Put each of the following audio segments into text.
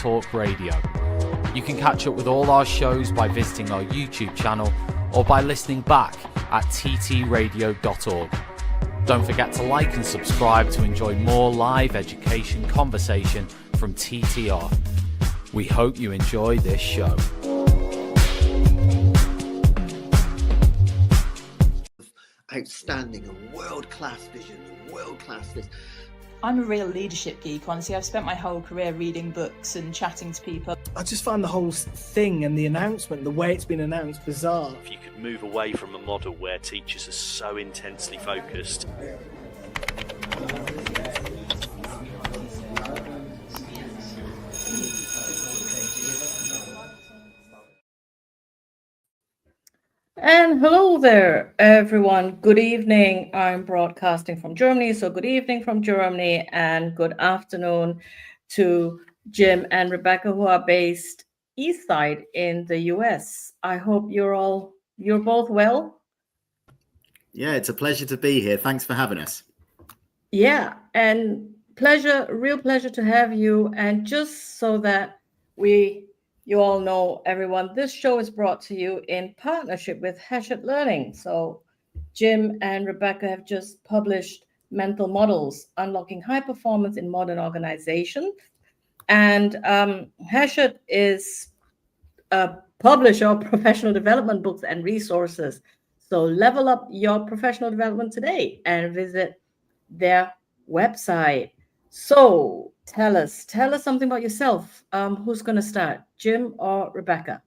Talk Radio. You can catch up with all our shows by visiting our YouTube channel or by listening back at ttradio.org. Don't forget to like and subscribe to enjoy more live education conversation from TTR. We hope you enjoy this show. Outstanding and world-class vision and world-class this. I'm a real leadership geek, honestly. I've spent my whole career reading books and chatting to people. I just find the whole thing and the announcement, the way it's been announced, bizarre. If you could move away from a model where teachers are so intensely focused. And hello there, everyone. Good evening. I'm broadcasting from Germany, so good evening from Germany, and good afternoon to Jim and Rebekah, who are based east side in the US. I hope you're both well. Yeah, it's a pleasure to be here. Thanks for having us. Yeah, and real pleasure to have you. And just so that you all know, everyone, this show is brought to you in partnership with Hachette Learning. So Jim and Rebekah have just published Mental Models, Unlocking High Performance in Modern Organizations. And Hachette is a publisher of professional development books and resources. So level up your professional development today and visit their website. So tell us something about yourself. Who's going to start, Jim or Rebekah?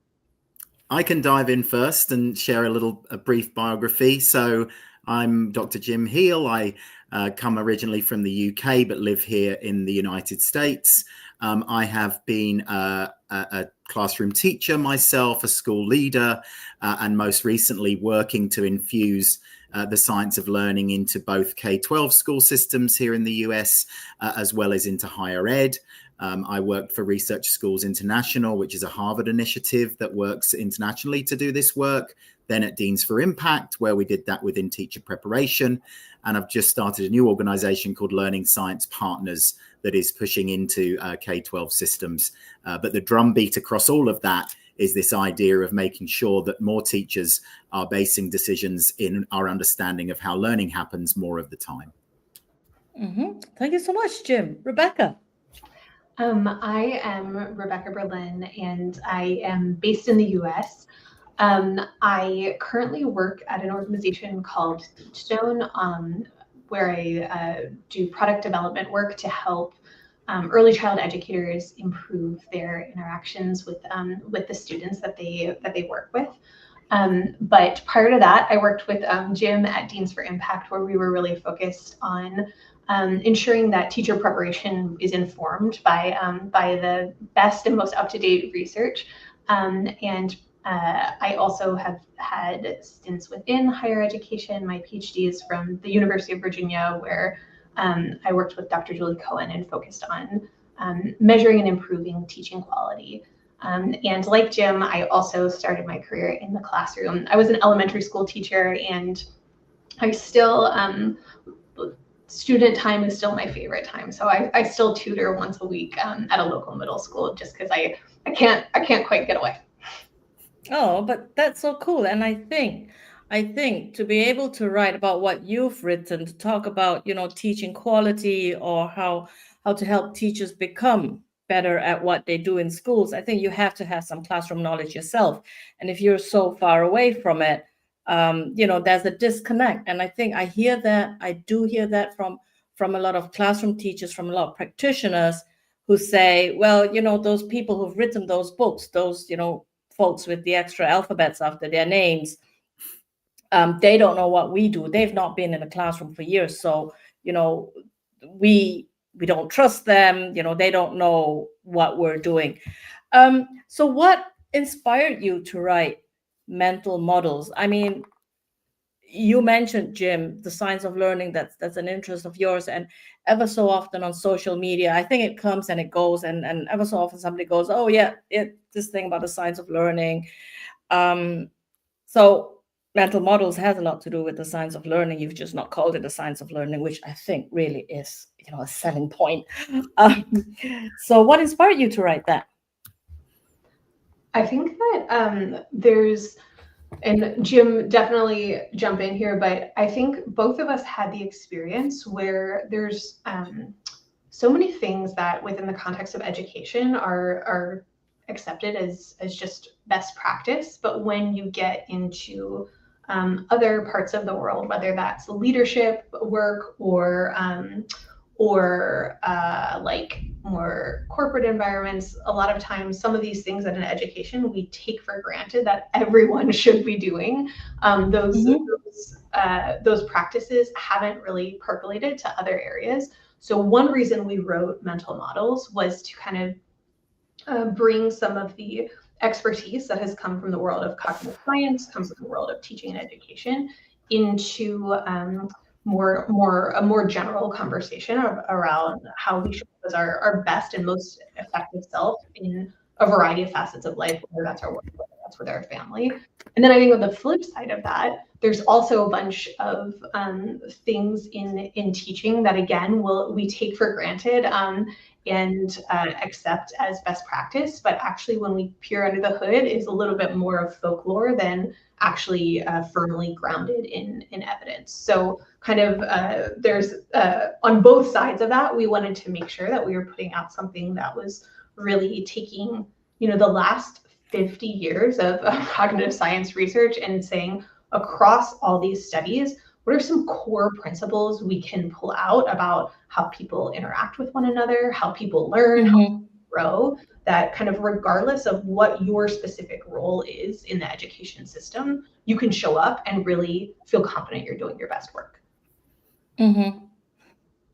I can dive in first and share a brief biography. So I'm Dr. Jim Heel. I come originally from the UK, but live here in the United States. I have been a classroom teacher myself, a school leader, and most recently working to infuse the science of learning into both K-12 school systems here in the US, as well as into higher ed. I worked for Research Schools International, which is a Harvard initiative that works internationally to do this work. Then at Deans for Impact, where we did that within teacher preparation. And I've just started a new organization called Learning Science Partners that is pushing into K-12 systems. But the drumbeat across all of that is this idea of making sure that more teachers are basing decisions in our understanding of how learning happens more of the time. Mm-hmm. Thank you so much, Jim. Rebekah. I am Rebekah Berlin, and I am based in the US. I currently work at an organization called Stone, where I do product development work to help early child educators improve their interactions with the students that they work with. But prior to that, I worked with Jim at Deans for Impact, where we were really focused on ensuring that teacher preparation is informed by the best and most up-to-date research. I also have had stints within higher education. My PhD is from the University of Virginia, where I worked with Dr. Julie Cohen and focused on measuring and improving teaching quality. And like Jim, I also started my career in the classroom. I was an elementary school teacher, and I still, student time is still my favorite time. So I still tutor once a week at a local middle school, just because I can't quite get away. Oh, but that's so cool. And I think to be able to write about what you've written, to talk about, teaching quality or how to help teachers become better at what they do in schools, I think you have to have some classroom knowledge yourself. And if you're so far away from it, there's a disconnect. And I think I do hear that from a lot of classroom teachers, from a lot of practitioners who say, well, those people who've written those books, those, folks with the extra alphabets after their names, they don't know what we do. They've not been in a classroom for years. So, we don't trust them. They don't know what we're doing. So what inspired you to write Mental Models? I mean, you mentioned, Jim, the science of learning. That's an interest of yours. And ever so often on social media, I think it comes and it goes. And ever so often somebody goes, oh, yeah, this thing about the science of learning. So mental models has a lot to do with the science of learning. You've just not called it the science of learning, which I think really is, a selling point. So what inspired you to write that? I think that there's, and Jim, definitely jump in here, but I think both of us had the experience where there's so many things that within the context of education are accepted as just best practice. But when you get into other parts of the world, whether that's leadership work or like more corporate environments, a lot of times some of these things in education we take for granted that everyone should be doing. Those practices haven't really percolated to other areas. So one reason we wrote mental models was to kind of bring some of the expertise that has come from the world of cognitive science, comes from the world of teaching and education, into a more general conversation around how we show as our best and most effective self in a variety of facets of life, whether that's our work, whether that's with our family. And then I think on the flip side of that, there's also a bunch of things in teaching that, again, we take for granted and accept as best practice, but actually when we peer under the hood is a little bit more of folklore than actually firmly grounded in evidence. So kind of there's on both sides of that, we wanted to make sure that we were putting out something that was really taking, the last 50 years of cognitive science research and saying across all these studies, what are some core principles we can pull out about how people interact with one another, how people learn, how people grow, that kind of regardless of what your specific role is in the education system, you can show up and really feel confident you're doing your best work.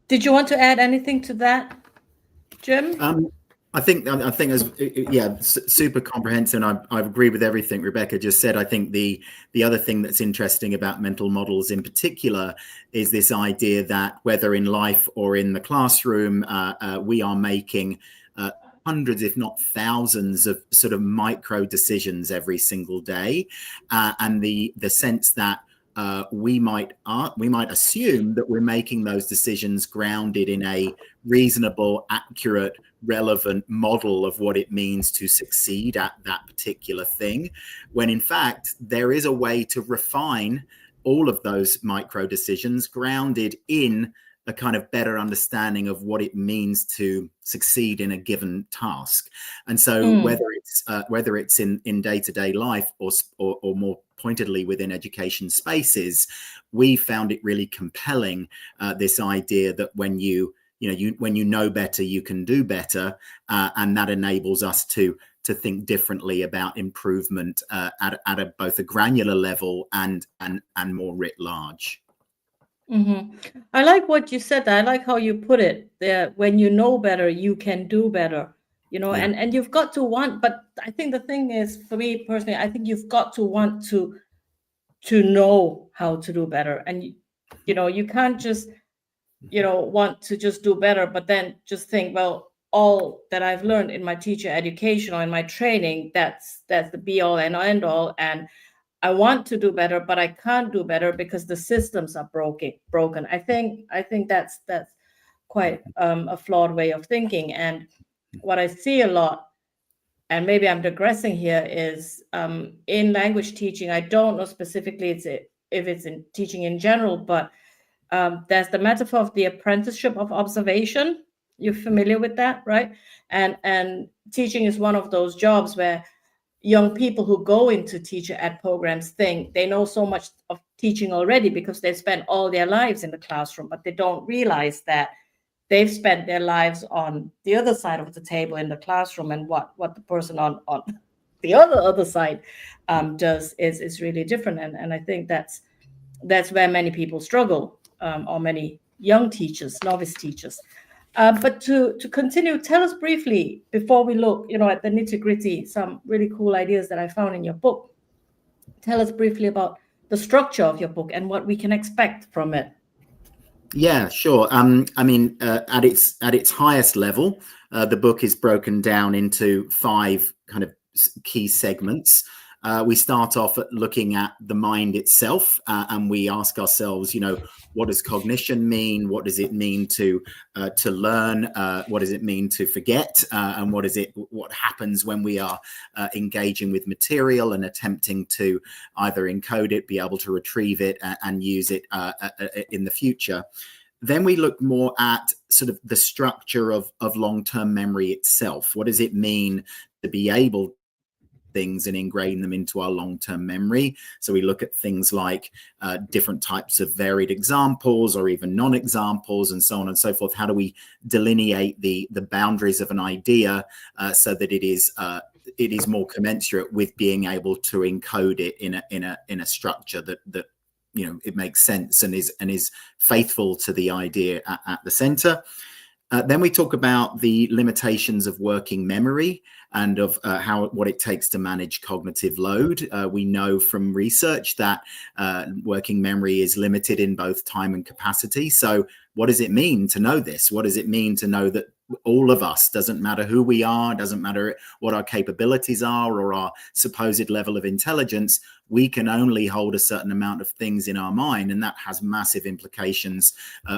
Did you want to add anything to that, Jim? I think as super comprehensive. And I agree with everything Rebekah just said. I think the other thing that's interesting about mental models in particular is this idea that whether in life or in the classroom, we are making hundreds, if not thousands, of sort of micro decisions every single day, and the sense that we might assume that we're making those decisions grounded in a reasonable, accurate, relevant model of what it means to succeed at that particular thing, when in fact there is a way to refine all of those micro decisions grounded in a kind of better understanding of what it means to succeed in a given task. And so whether it's in day-to-day life or more pointedly within education spaces, we found it really compelling, this idea that when you know better, you can do better, and that enables us to think differently about improvement at both a granular level and more writ large. I like what you said. I like how you put it there. When you know better, you can do better. And you've got to want. But I think the thing is, for me personally, I think you've got to want to know how to do better. And you can't just want to just do better, but then just think, well, all that I've learned in my teacher education or in my training, that's the be all and end all, and I want to do better, but I can't do better because the systems are broken. I think that's quite a flawed way of thinking. And what I see a lot, and maybe I'm digressing here, is in language teaching. I don't know specifically if it's in teaching in general, but there's the metaphor of the apprenticeship of observation. You're familiar with that, right? And teaching is one of those jobs where young people who go into teacher ed programs think they know so much of teaching already because they spent all their lives in the classroom, but they don't realize that they've spent their lives on the other side of the table in the classroom, and what the person on the other side does is really different. And I think that's where many people struggle, or many young teachers, novice teachers. But to continue, tell us briefly, before we look, at the nitty-gritty, some really cool ideas that I found in your book. Tell us briefly about the structure of your book and what we can expect from it. Yeah, sure. At its highest level, the book is broken down into 5 kind of key segments. we start off at looking at the mind itself, and we ask ourselves, what does cognition mean? What does it mean to learn? What does it mean to forget? And what happens when we are engaging with material and attempting to either encode it, be able to retrieve it, and use it in the future? Then we look more at sort of the structure of long-term memory itself. What does it mean to be able things and ingrain them into our long-term memory? So we look at things like different types of varied examples or even non-examples and so on and so forth. How do we delineate the boundaries of an idea so that it is more commensurate with being able to encode it in a structure that it makes sense and is faithful to the idea at the center? Then we talk about the limitations of working memory and of what it takes to manage cognitive load. We know from research that working memory is limited in both time and capacity. So what does it mean to know this? What does it mean to know that all of us, doesn't matter who we are, doesn't matter what our capabilities are or our supposed level of intelligence, we can only hold a certain amount of things in our mind, and that has massive implications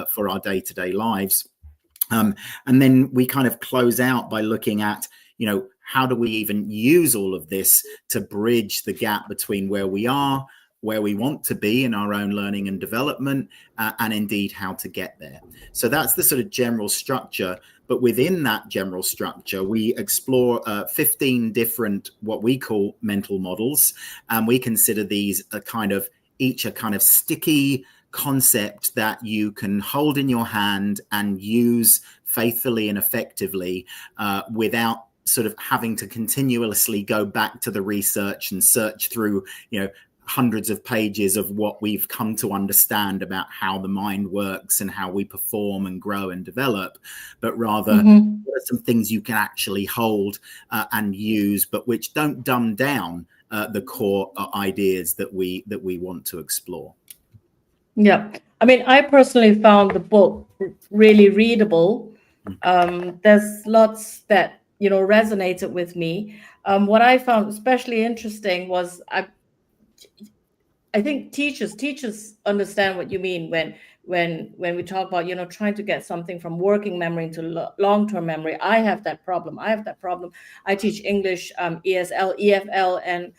for our day-to-day lives. And then we kind of close out by looking at, how do we even use all of this to bridge the gap between where we are, where we want to be in our own learning and development, and indeed how to get there. So that's the sort of general structure. But within that general structure, we explore 15 different, what we call mental models. And we consider these each a kind of sticky concept that you can hold in your hand and use faithfully and effectively without sort of having to continuously go back to the research and search through, hundreds of pages of what we've come to understand about how the mind works and how we perform and grow and develop, but rather what are some things you can actually hold and use, but which don't dumb down the core ideas that we want to explore. Yeah, I mean, I personally found the book really readable. There's lots that resonated with me. What I found especially interesting was I think teachers understand what you mean when we talk about trying to get something from working memory into long-term memory. I have that problem. I teach English, ESL, EFL, and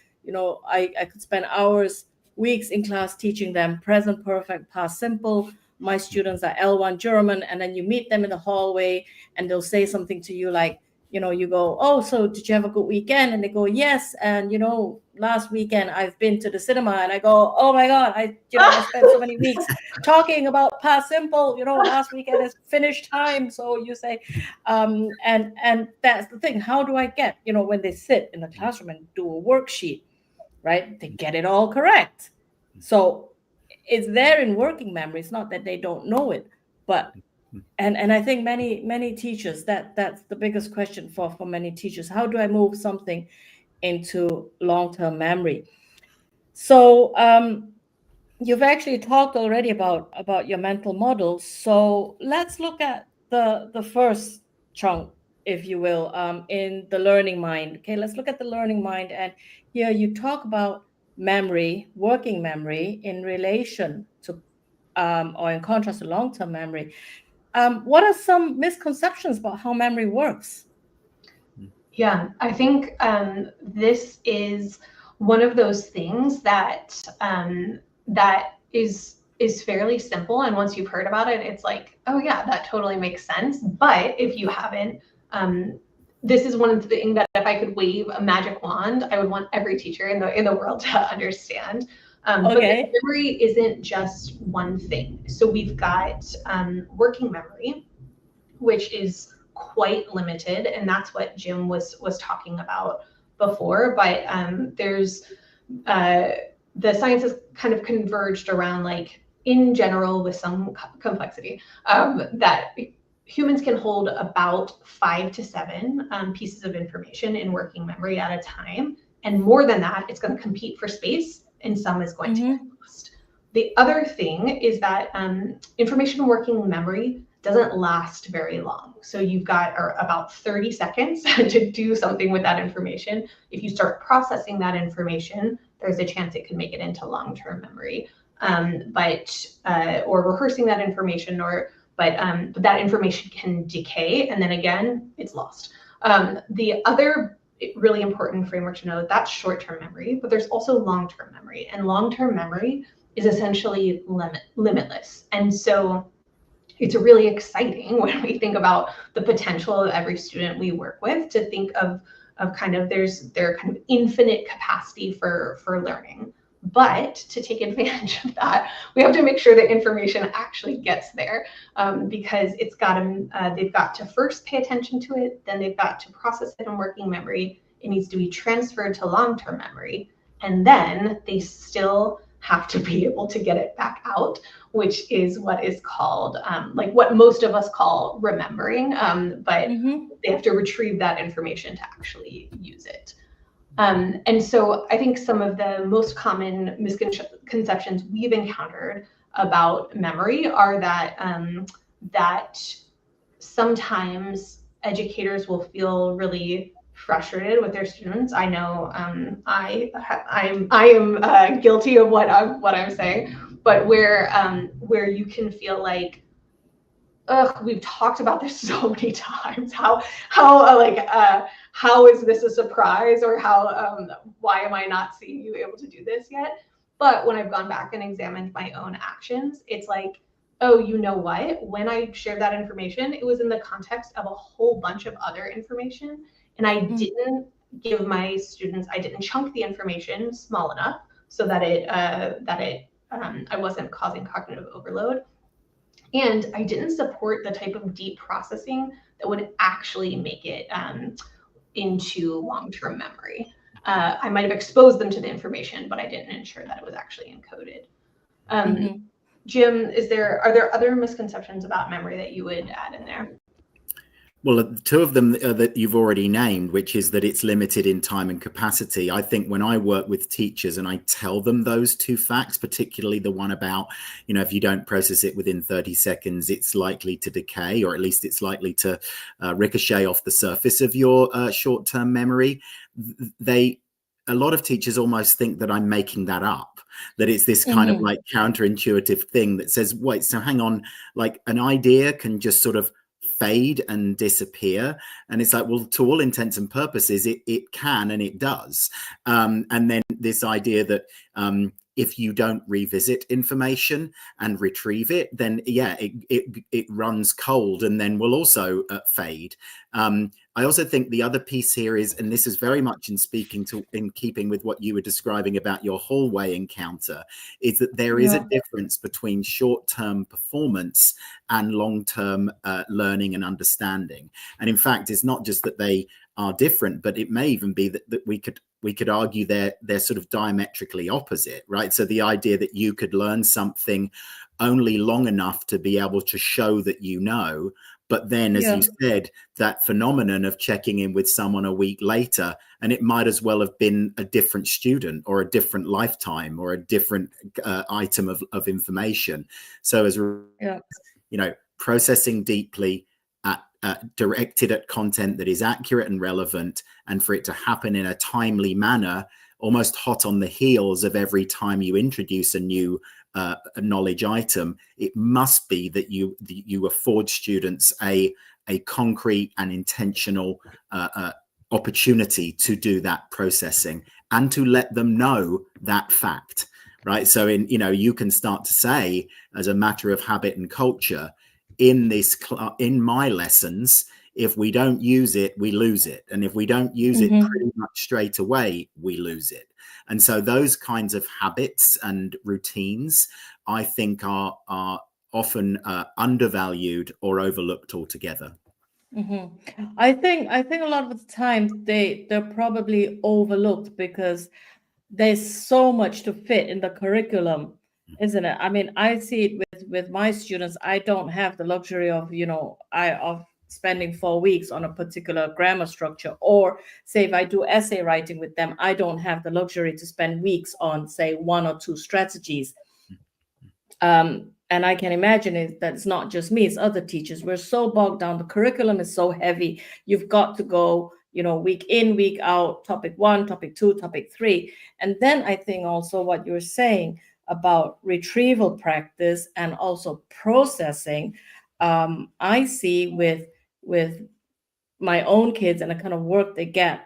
I could spend hours, weeks in class teaching them present perfect, past simple. My students are L1 German, and then you meet them in the hallway and they'll say something to you like, you go, oh, so did you have a good weekend? And they go, yes. And, last weekend I've been to the cinema. And I go, oh my God, I spent so many weeks talking about past simple, last weekend is finished time. So you say, and that's the thing. How do I get, when they sit in the classroom and do a worksheet, right? They get it all correct. So it's there in working memory. It's not that they don't know it, but and I think many teachers, that's the biggest question for many teachers. How do I move something into long-term memory? So you've actually talked already about your mental models. So let's look at the first chunk, if you will, in the learning mind. Okay, let's look at the learning mind. And here you talk about memory, working memory in relation to or in contrast to long-term memory. What are some misconceptions about how memory works? Yeah, I think this is one of those things that is fairly simple. And once you've heard about it, it's like, oh yeah, that totally makes sense. But if you haven't, this is one of the things that if I could wave a magic wand, I would want every teacher in the world to understand. But memory isn't just one thing. So we've got working memory, which is quite limited, and that's what Jim was talking about before. But there's the science has kind of converged around, like, in general, with some complexity, that humans can hold about 5 to 7 pieces of information in working memory at a time, and more than that, it's going to compete for space. And some is going to get lost. The other thing is that information working memory doesn't last very long. So you've got about 30 seconds to do something with that information. If you start processing that information, there's a chance it can make it into long-term memory. Or rehearsing that information, but that information can decay, and then again, it's lost. The other really important framework to know, that's short-term memory, but there's also long-term memory, and long-term memory is essentially limitless. And so it's really exciting when we think about the potential of every student we work with to think of kind of their kind of infinite capacity for learning. But to take advantage of that, we have to make sure that information actually gets there, because they've got to first pay attention to it, then they've got to process it in working memory. It needs to be transferred to long-term memory, and then they still have to be able to get it back out, which is what is called like what most of us call remembering, but they have to retrieve that information to actually use it. And so I think some of the most common misconceptions we've encountered about memory are that sometimes educators will feel really frustrated with their students. I know I am guilty of what I'm saying, but where you can feel like, ugh, we've talked about this so many times. How is this a surprise, or why am I not seeing you able to do this yet? But when I've gone back and examined my own actions, it's like, oh, you know what? When I shared that information, it was in the context of a whole bunch of other information, and I didn't give my students, I didn't chunk the information small enough so that I wasn't causing cognitive overload. And I didn't support the type of deep processing that would actually make it into long-term memory. I might have exposed them to the information, but I didn't ensure that it was actually encoded. Jim, are there other misconceptions about memory that you would add in there? Well, two of them that you've already named, which is that it's limited in time and capacity. I think when I work with teachers and I tell them those two facts, particularly the one about, if you don't process it within 30 seconds, it's likely to decay, or at least it's likely to ricochet off the surface of your short-term memory. A lot of teachers almost think that I'm making that up, that it's this kind of like counterintuitive thing that says, wait, so hang on, like an idea can just sort of fade and disappear. And it's like, well, to all intents and purposes, it can, and it does. And then this idea that if you don't revisit information and retrieve it, then yeah, it runs cold and then will also fade. I also think the other piece here is, and this is very much in keeping with what you were describing about your hallway encounter, is that there is a difference between short-term performance and long-term learning and understanding. And in fact, it's not just that they are different, but it may even be that we could argue they're sort of diametrically opposite, right? So the idea that you could learn something only long enough to be able to show that you know, but then, as you said, that phenomenon of checking in with someone a week later, and it might as well have been a different student or a different lifetime or a different item of information. So as processing deeply, directed at content that is accurate and relevant, and for it to happen in a timely manner, almost hot on the heels of every time you introduce a new knowledge item, it must be that you afford students a concrete and intentional opportunity to do that processing and to let them know that fact, right? So you can start to say, as a matter of habit and culture, in my lessons, if we don't use it, we lose it. And if we don't use it pretty much straight away, we lose it. And so those kinds of habits and routines, I think, are often undervalued or overlooked altogether. I think a lot of the time they're probably overlooked because there's so much to fit in the curriculum, isn't it? I mean, I see it with my students. I don't have the luxury of spending 4 weeks on a particular grammar structure, or say if I do essay writing with them, I don't have the luxury to spend weeks on, say, 1 or 2 strategies. and I can imagine that it's not just me, it's other teachers. We're so bogged down. The curriculum is so heavy. You've got to go, week in, week out, topic 1, topic 2, topic 3. And then I think also what you're saying about retrieval practice and also processing, I see with my own kids and the kind of work they get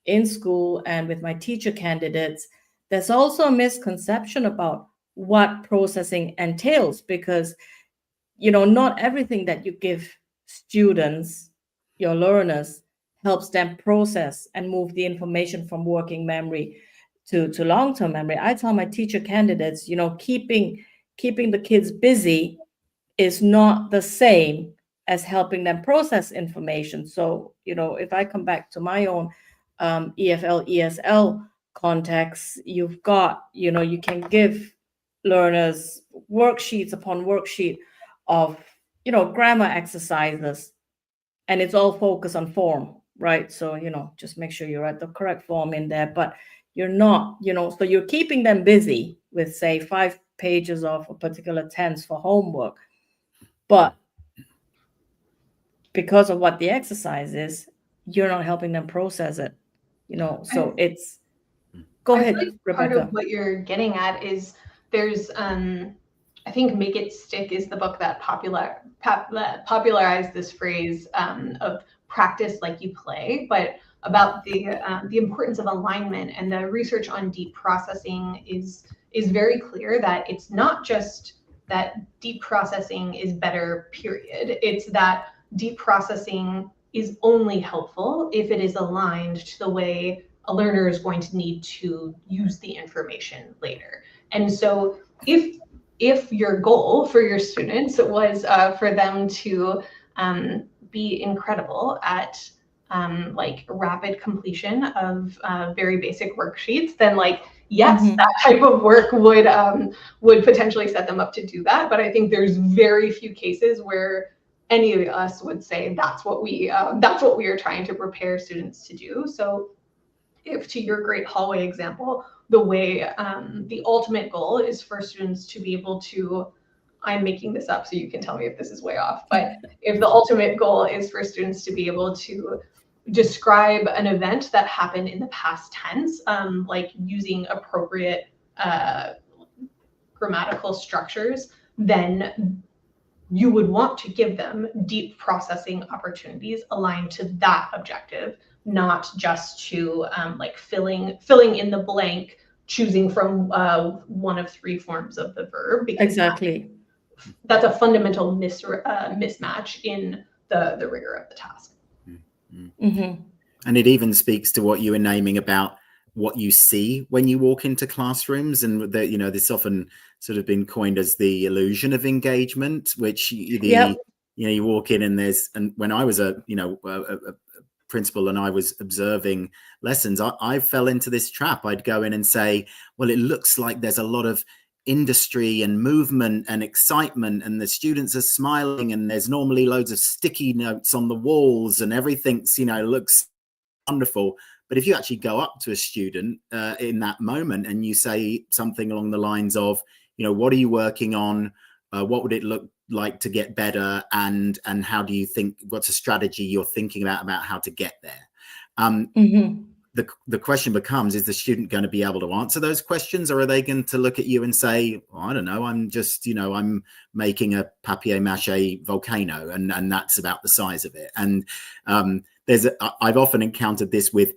in school and with my teacher candidates, there's also a misconception about what processing entails, because not everything that you give students, your learners, helps them process and move the information from working memory to long-term memory. I tell my teacher candidates, keeping the kids busy is not the same as helping them process information. So, if I come back to my own EFL, ESL context, you've got, you can give learners worksheets upon worksheet of, grammar exercises, and it's all focused on form, right? So, just make sure you write the correct form in there, but you're not, so you're keeping them busy with, say, 5 pages of a particular tense for homework. But because of what the exercise is, you're not helping them process it, so it's, go ahead, like Rebecca. Part of what you're getting at is there's, I think Make It Stick is the book that popularized this phrase of practice like you play, but about the importance of alignment, and the research on deep processing is very clear that it's not just that deep processing is better, period. It's that deep processing is only helpful if it is aligned to the way a learner is going to need to use the information later. And so if your goal for your students was for them to be incredible at like rapid completion of very basic worksheets, then yes, that type of work would potentially set them up to do that. But I think there's very few cases where any of us would say that's what we are trying to prepare students to do. So if, to your great hallway example, the way the ultimate goal is for students to be able to, I'm making this up so you can tell me if this is way off, but if the ultimate goal is for students to be able to describe an event that happened in the past tense, like using appropriate grammatical structures, then you would want to give them deep processing opportunities aligned to that objective, not just to filling in the blank, choosing from one of 3 forms of the verb. Because exactly, that's a fundamental mismatch in the rigor of the task. Mm-hmm. And it even speaks to what you were naming about what you see when you walk into classrooms, and this often sort of been coined as the illusion of engagement, which you walk in and when I was a principal and I was observing lessons, I fell into this trap. I'd go in and say, well, it looks like there's a lot of industry and movement and excitement, and the students are smiling, and there's normally loads of sticky notes on the walls, and everything's looks wonderful. But if you actually go up to a student in that moment and you say something along the lines of, what are you working on? What would it look like to get better? And how do you think, what's a strategy you're thinking about how to get there? The question becomes, is the student going to be able to answer those questions, or are they going to look at you and say, I don't know, I'm just, I'm making a papier-mâché volcano, and that's about the size of it. And I've often encountered this with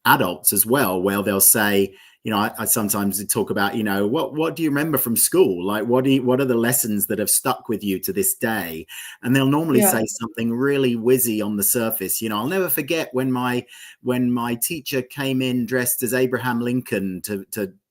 adults as well, where they'll say, I sometimes talk about, what do you remember from school? Like, what are the lessons that have stuck with you to this day? And they'll normally say something really whizzy on the surface. I'll never forget when my teacher came in dressed as Abraham Lincoln to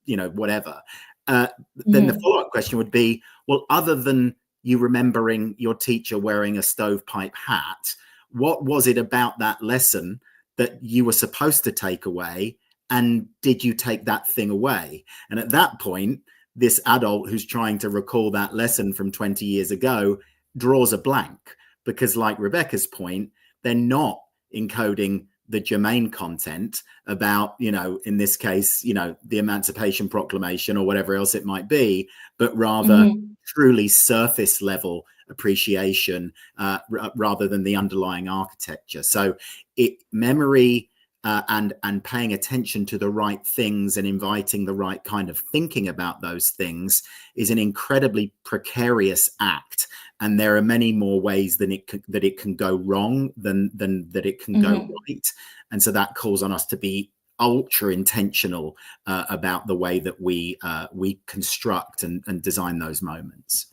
whatever. Then the follow-up question would be, well, other than you remembering your teacher wearing a stovepipe hat, what was it about that lesson that you were supposed to take away? And did you take that thing away? And at that point, this adult who's trying to recall that lesson from 20 years ago draws a blank, because like Rebecca's point, they're not encoding the germane content about, in this case, the Emancipation Proclamation or whatever else it might be, but rather truly surface level appreciation rather than the underlying architecture. So memory and paying attention to the right things and inviting the right kind of thinking about those things is an incredibly precarious act. And there are many more ways that it can go wrong than that it can go right. And so that calls on us to be ultra intentional about the way that we construct and design those moments.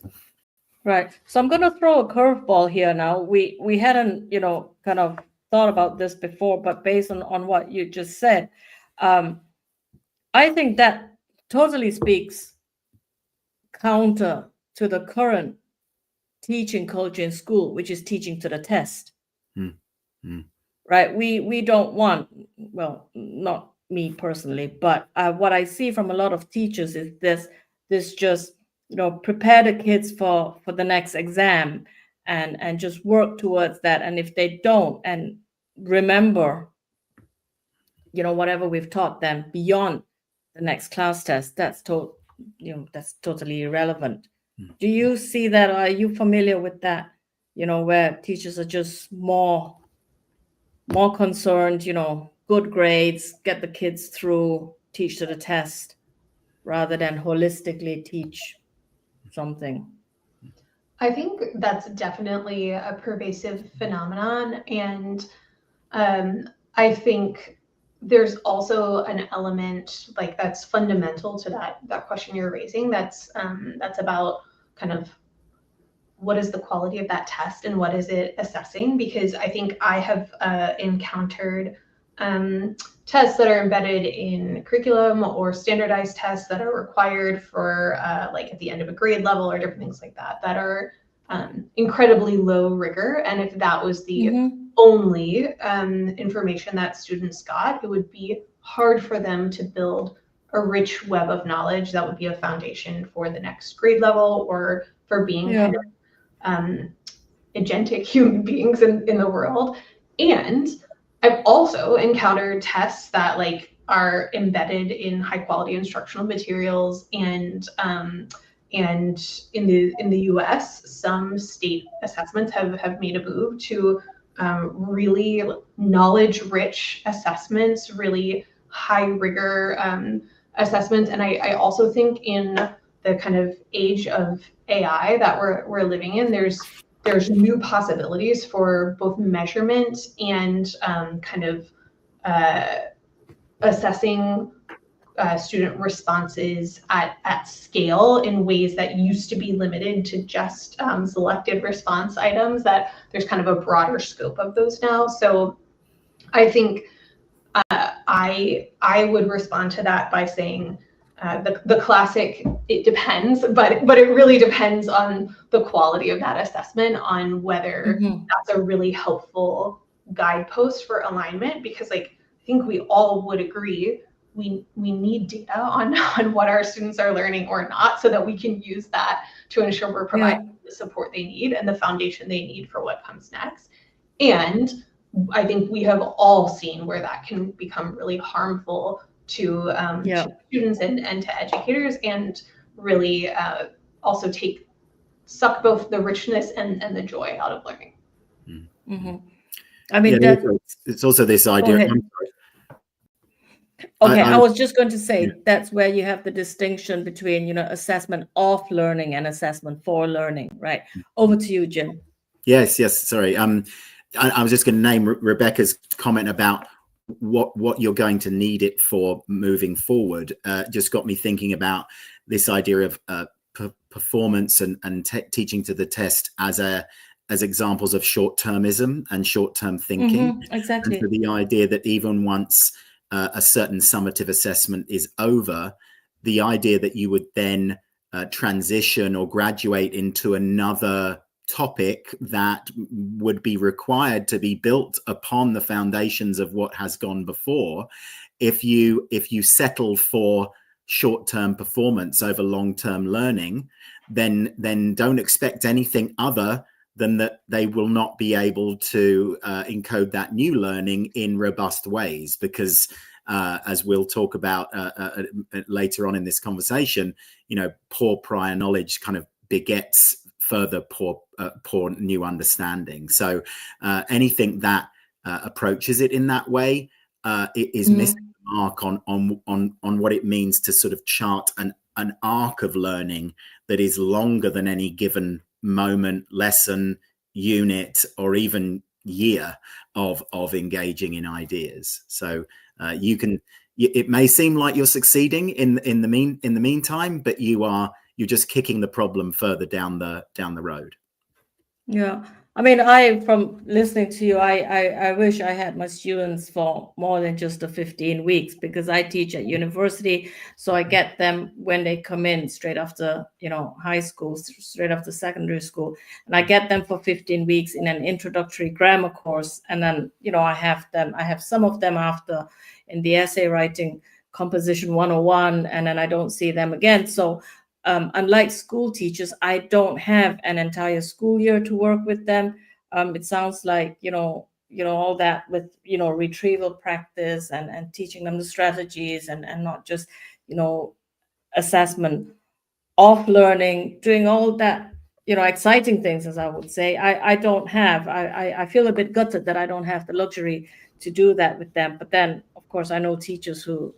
Right. So I'm going to throw a curveball here now. We hadn't, kind of thought about this before, but based on what you just said, I think that totally speaks counter to the current teaching culture in school, which is teaching to the test. Right. We don't want, well, not me personally, but what I see from a lot of teachers is this just, prepare the kids for the next exam and just work towards that. And if they don't and remember, whatever we've taught them beyond the next class test, that's totally irrelevant. Do you see that? Are you familiar with that? Where teachers are just more concerned, good grades, get the kids through, teach to the test, rather than holistically teach something? I think that's definitely a pervasive phenomenon. And I think there's also an element like that's fundamental to that question you're raising. That's about kind of what is the quality of that test and what is it assessing? Because I think I have encountered tests that are embedded in curriculum or standardized tests that are required for like at the end of a grade level or different things like that are incredibly low rigor. And if that was the only information that students got, it would be hard for them to build a rich web of knowledge that would be a foundation for the next grade level or for being kind of agentic human beings in the world. And I've also encountered tests that like are embedded in high quality instructional materials, and in the US, some state assessments have made a move to really knowledge rich assessments, really high rigor assessments. And I also think in the kind of age of AI that we're living in, there's new possibilities for both measurement and kind of assessing student responses at scale in ways that used to be limited to just selected response items, that there's kind of a broader scope of those now. So I think I would respond to that by saying the classic, it depends, but it really depends on the quality of that assessment, on whether that's a really helpful guidepost for alignment, because like I think we all would agree we need data on what our students are learning or not, so that we can use that to ensure we're providing the support they need and the foundation they need for what comes next. And I think we have all seen where that can become really harmful to students and to educators, and really also suck both the richness and the joy out of learning. I mean, it's also this idea. I was just going to say that's where you have the distinction between, assessment of learning and assessment for learning, right? Over to you, Jim. Yes. Sorry. I was just going to name Rebecca's comment about what you're going to need it for moving forward. Just got me thinking about this idea of performance and teaching to the test as examples of short-termism and short-term thinking. Exactly. And so the idea that even once a certain summative assessment is over, the idea that you would then transition or graduate into another topic that would be required to be built upon the foundations of what has gone before. If you settle for short-term performance over long-term learning, then don't expect anything other than that they will not be able to encode that new learning in robust ways, because as we'll talk about later on in this conversation, poor prior knowledge kind of begets further poor new understanding. So anything that approaches it in that way is missing the mark on what it means to sort of chart an arc of learning that is longer than any given moment, lesson, unit, or even year of engaging in ideas. So it may seem like you're succeeding in the meantime, but you're just kicking the problem further down the road. Yeah. I mean, from listening to you, I wish I had my students for more than just the 15 weeks, because I teach at university. So I get them when they come in straight after, high school, straight after secondary school. And I get them for 15 weeks in an introductory grammar course. And then, I have some of them after in the essay writing composition 101, and then I don't see them again. So unlike school teachers, I don't have an entire school year to work with them. It sounds like, all that with, retrieval practice and teaching them the strategies and not just, assessment of learning, doing all that, exciting things, as I would say. I don't have, I feel a bit gutted that I don't have the luxury to do that with them. But then, of course, I know teachers who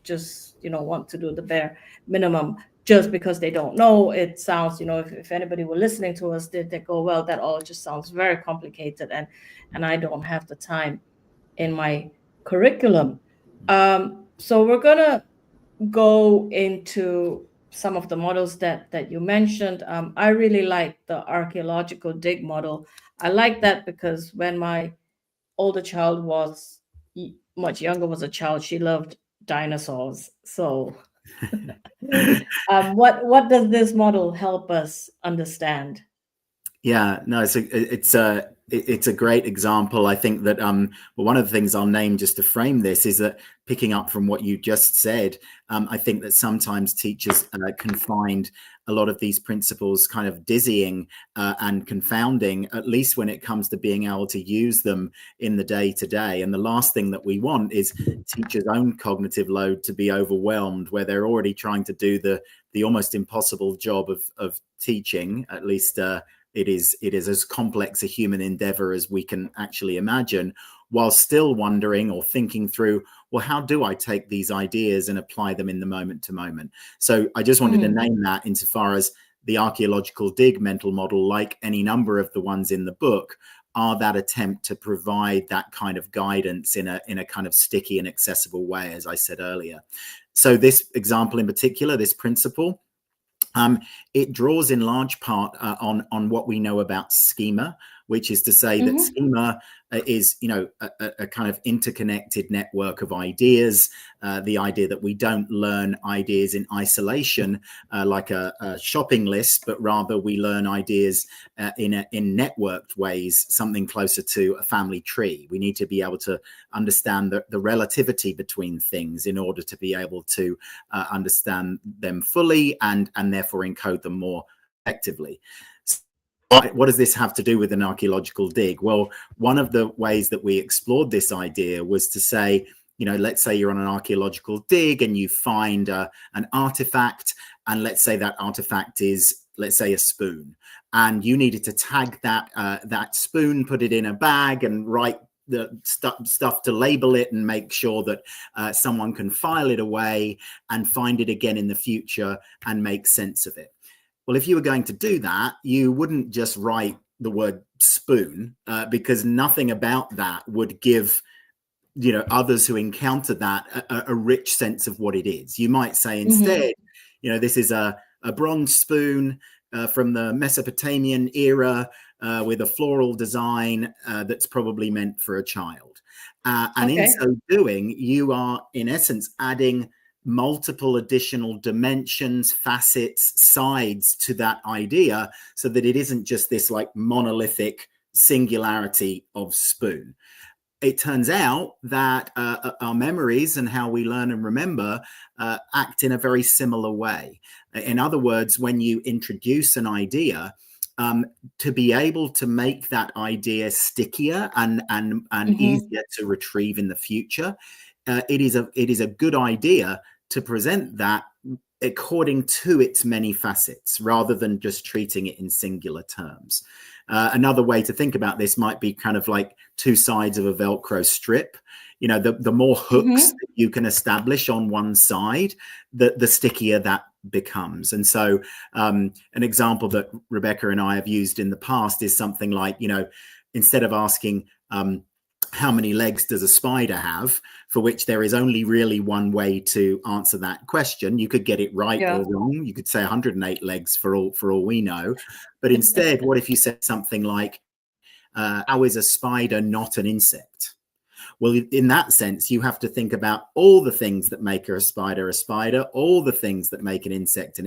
just, want to do the bare minimum just because they don't know. It sounds, if anybody were listening to us, they go, well, that all just sounds very complicated, and I don't have the time in my curriculum. So we're gonna go into some of the models that you mentioned. I really like the archaeological dig model. I like that because when my older child was much younger, was a child, she loved dinosaurs. So what does this model help us understand? Yeah, no, it's a great example. I think that one of the things I'll name just to frame this is that, picking up from what you just said, I think that sometimes teachers can find a lot of these principles kind of dizzying and confounding, at least when it comes to being able to use them in the day-to-day. And the last thing that we want is teachers' own cognitive load to be overwhelmed, where they're already trying to do the almost impossible job of teaching. At least it is as complex a human endeavor as we can actually imagine, while still wondering or thinking through, well, how do I take these ideas and apply them in the moment to moment? So I just wanted to name that, insofar as the archaeological dig mental model, like any number of the ones in the book, are that attempt to provide that kind of guidance in a kind of sticky and accessible way, as I said earlier. So this example in particular, this principle, it draws in large part on what we know about schema, which is to say that schema is, a kind of interconnected network of ideas. The idea that we don't learn ideas in isolation, like a shopping list, but rather we learn ideas in networked ways, something closer to a family tree. We need to be able to understand the relativity between things in order to be able to understand them fully and therefore encode them more effectively. What does this have to do with an archaeological dig? Well, one of the ways that we explored this idea was to say, let's say you're on an archaeological dig and you find an artifact, and let's say that artifact is, let's say, a spoon, and you needed to tag that spoon, put it in a bag, and write the stuff to label it and make sure that someone can file it away and find it again in the future and make sense of it. Well, if you were going to do that, you wouldn't just write the word spoon, because nothing about that would give, others who encounter that a rich sense of what it is. You might say instead, this is a bronze spoon from the Mesopotamian era with a floral design that's probably meant for a child. And in so doing, you are in essence adding multiple additional dimensions, facets, sides to that idea, so that it isn't just this like monolithic singularity of spoon. It turns out that our memories and how we learn and remember act in a very similar way. In other words, when you introduce an idea, to be able to make that idea stickier and easier to retrieve in the future, it is a good idea to present that according to its many facets, rather than just treating it in singular terms. Another way to think about this might be kind of like two sides of a Velcro strip. You know, the more hooks that you can establish on one side, the stickier that becomes. And so an example that Rebekah and I have used in the past is something like, you know, instead of asking how many legs does a spider have, for which there is only really one way to answer that question. You could get it right or wrong. You could say 108 legs for all we know. But instead, what if you said something like, how is a spider not an insect? Well, in that sense, you have to think about all the things that make a spider, all the things that make an insect,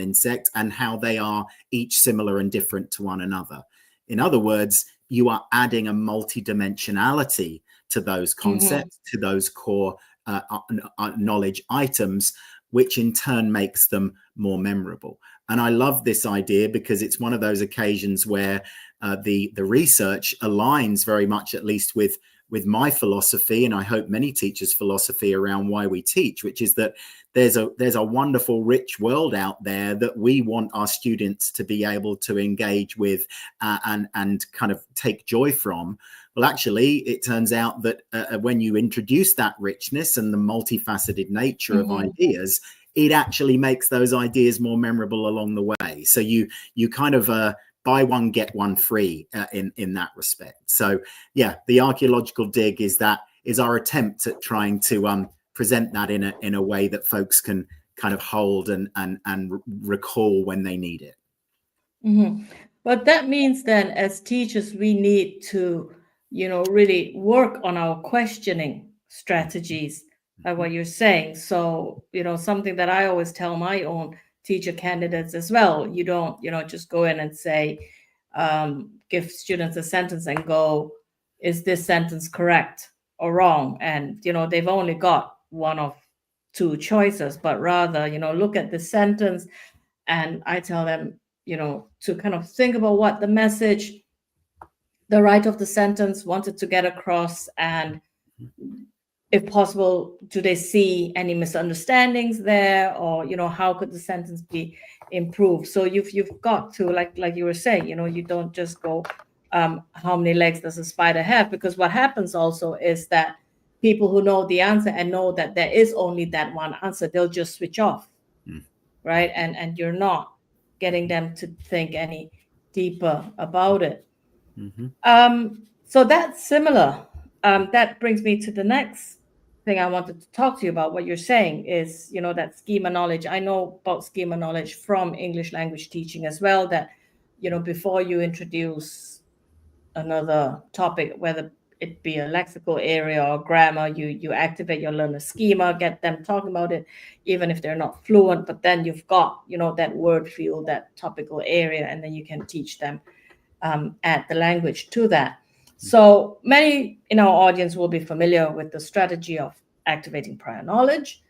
and how they are each similar and different to one another. In other words, you are adding a multidimensionality to those concepts, to those core knowledge items, which in turn makes them more memorable. And I love this idea because it's one of those occasions where the research aligns very much, at least with my philosophy, and I hope many teachers' philosophy around why we teach, which is that there's a wonderful, rich world out there that we want our students to be able to engage with and kind of take joy from. Well, actually, it turns out that when you introduce that richness and the multifaceted nature of ideas, it actually makes those ideas more memorable along the way. So you kind of buy one, get one free in that respect. So yeah, the archaeological dig is our attempt at trying to present that in a way that folks can kind of hold and recall when they need it. But that means then, as teachers, we need to, really work on our questioning strategies, like what you're saying. So, something that I always tell my own teacher candidates as well, you don't, just go in and say, give students a sentence and go, is this sentence correct or wrong? And, they've only got one of two choices, but rather, look at the sentence. And I tell them, to kind of think about what the message, the writer of the sentence wanted to get across, and if possible, do they see any misunderstandings there, or how could the sentence be improved? So you've got to, like you were saying, you don't just go, how many legs does a spider have? Because what happens also is that people who know the answer and know that there is only that one answer, they'll just switch off, right? And you're not getting them to think any deeper about it. So that's similar. That brings me to the next thing I wanted to talk to you about. What you're saying is, that schema knowledge. I know about schema knowledge from English language teaching as well, that, before you introduce another topic, whether it be a lexical area or grammar, you activate your learner schema, get them talking about it, even if they're not fluent, but then you've got, that word field, that topical area, and then you can teach them, add the language to that. So many in our audience will be familiar with the strategy of activating prior knowledge.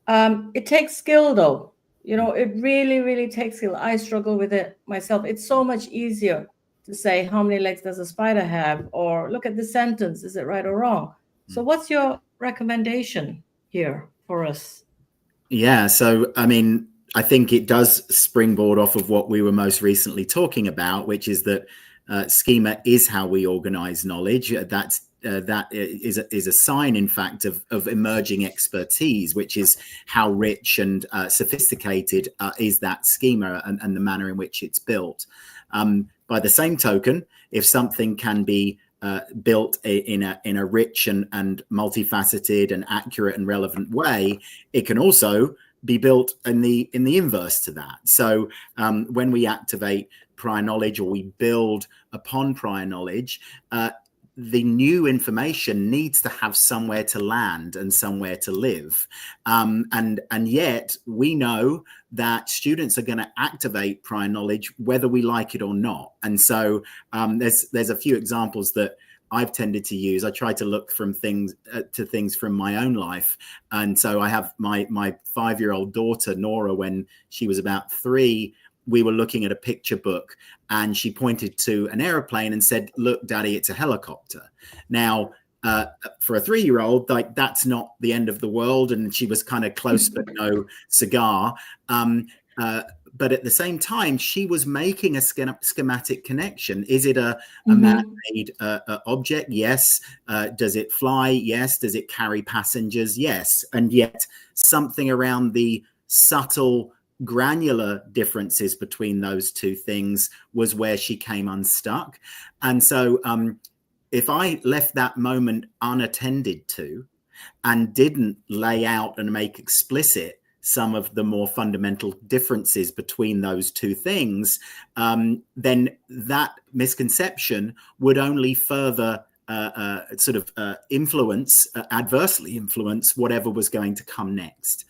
It takes skill, though. It really, really takes skill. I struggle with it myself. It's so much easier to say, how many legs does a spider have? Or look at the sentence. Is it right or wrong? So what's your recommendation here for us? Yeah, so, I think it does springboard off of what we were most recently talking about, which is that schema is how we organize knowledge. That is a sign, in fact, of emerging expertise, which is how rich and sophisticated is that schema and the manner in which it's built. By the same token, if something can be built in a rich and multifaceted and accurate and relevant way, it can also be built in the inverse to that. So when we activate prior knowledge, or we build upon prior knowledge, the new information needs to have somewhere to land and somewhere to live. And yet we know that students are going to activate prior knowledge whether we like it or not. And so there's a few examples that I've tended to use. I try to look from things from my own life. And so I have my 5-year-old daughter, Nora, when she was about 3, we were looking at a picture book and she pointed to an airplane and said, "Look, Daddy, it's a helicopter." Now, for a 3-year-old, like that's not the end of the world, and she was kind of close but no cigar. But at the same time, she was making a schematic connection. Is it a man-made object? Yes. Does it fly? Yes. Does it carry passengers? Yes. And yet something around the subtle, granular differences between those two things was where she came unstuck. And so if I left that moment unattended to and didn't lay out and make explicit some of the more fundamental differences between those two things, then that misconception would only further adversely influence whatever was going to come next.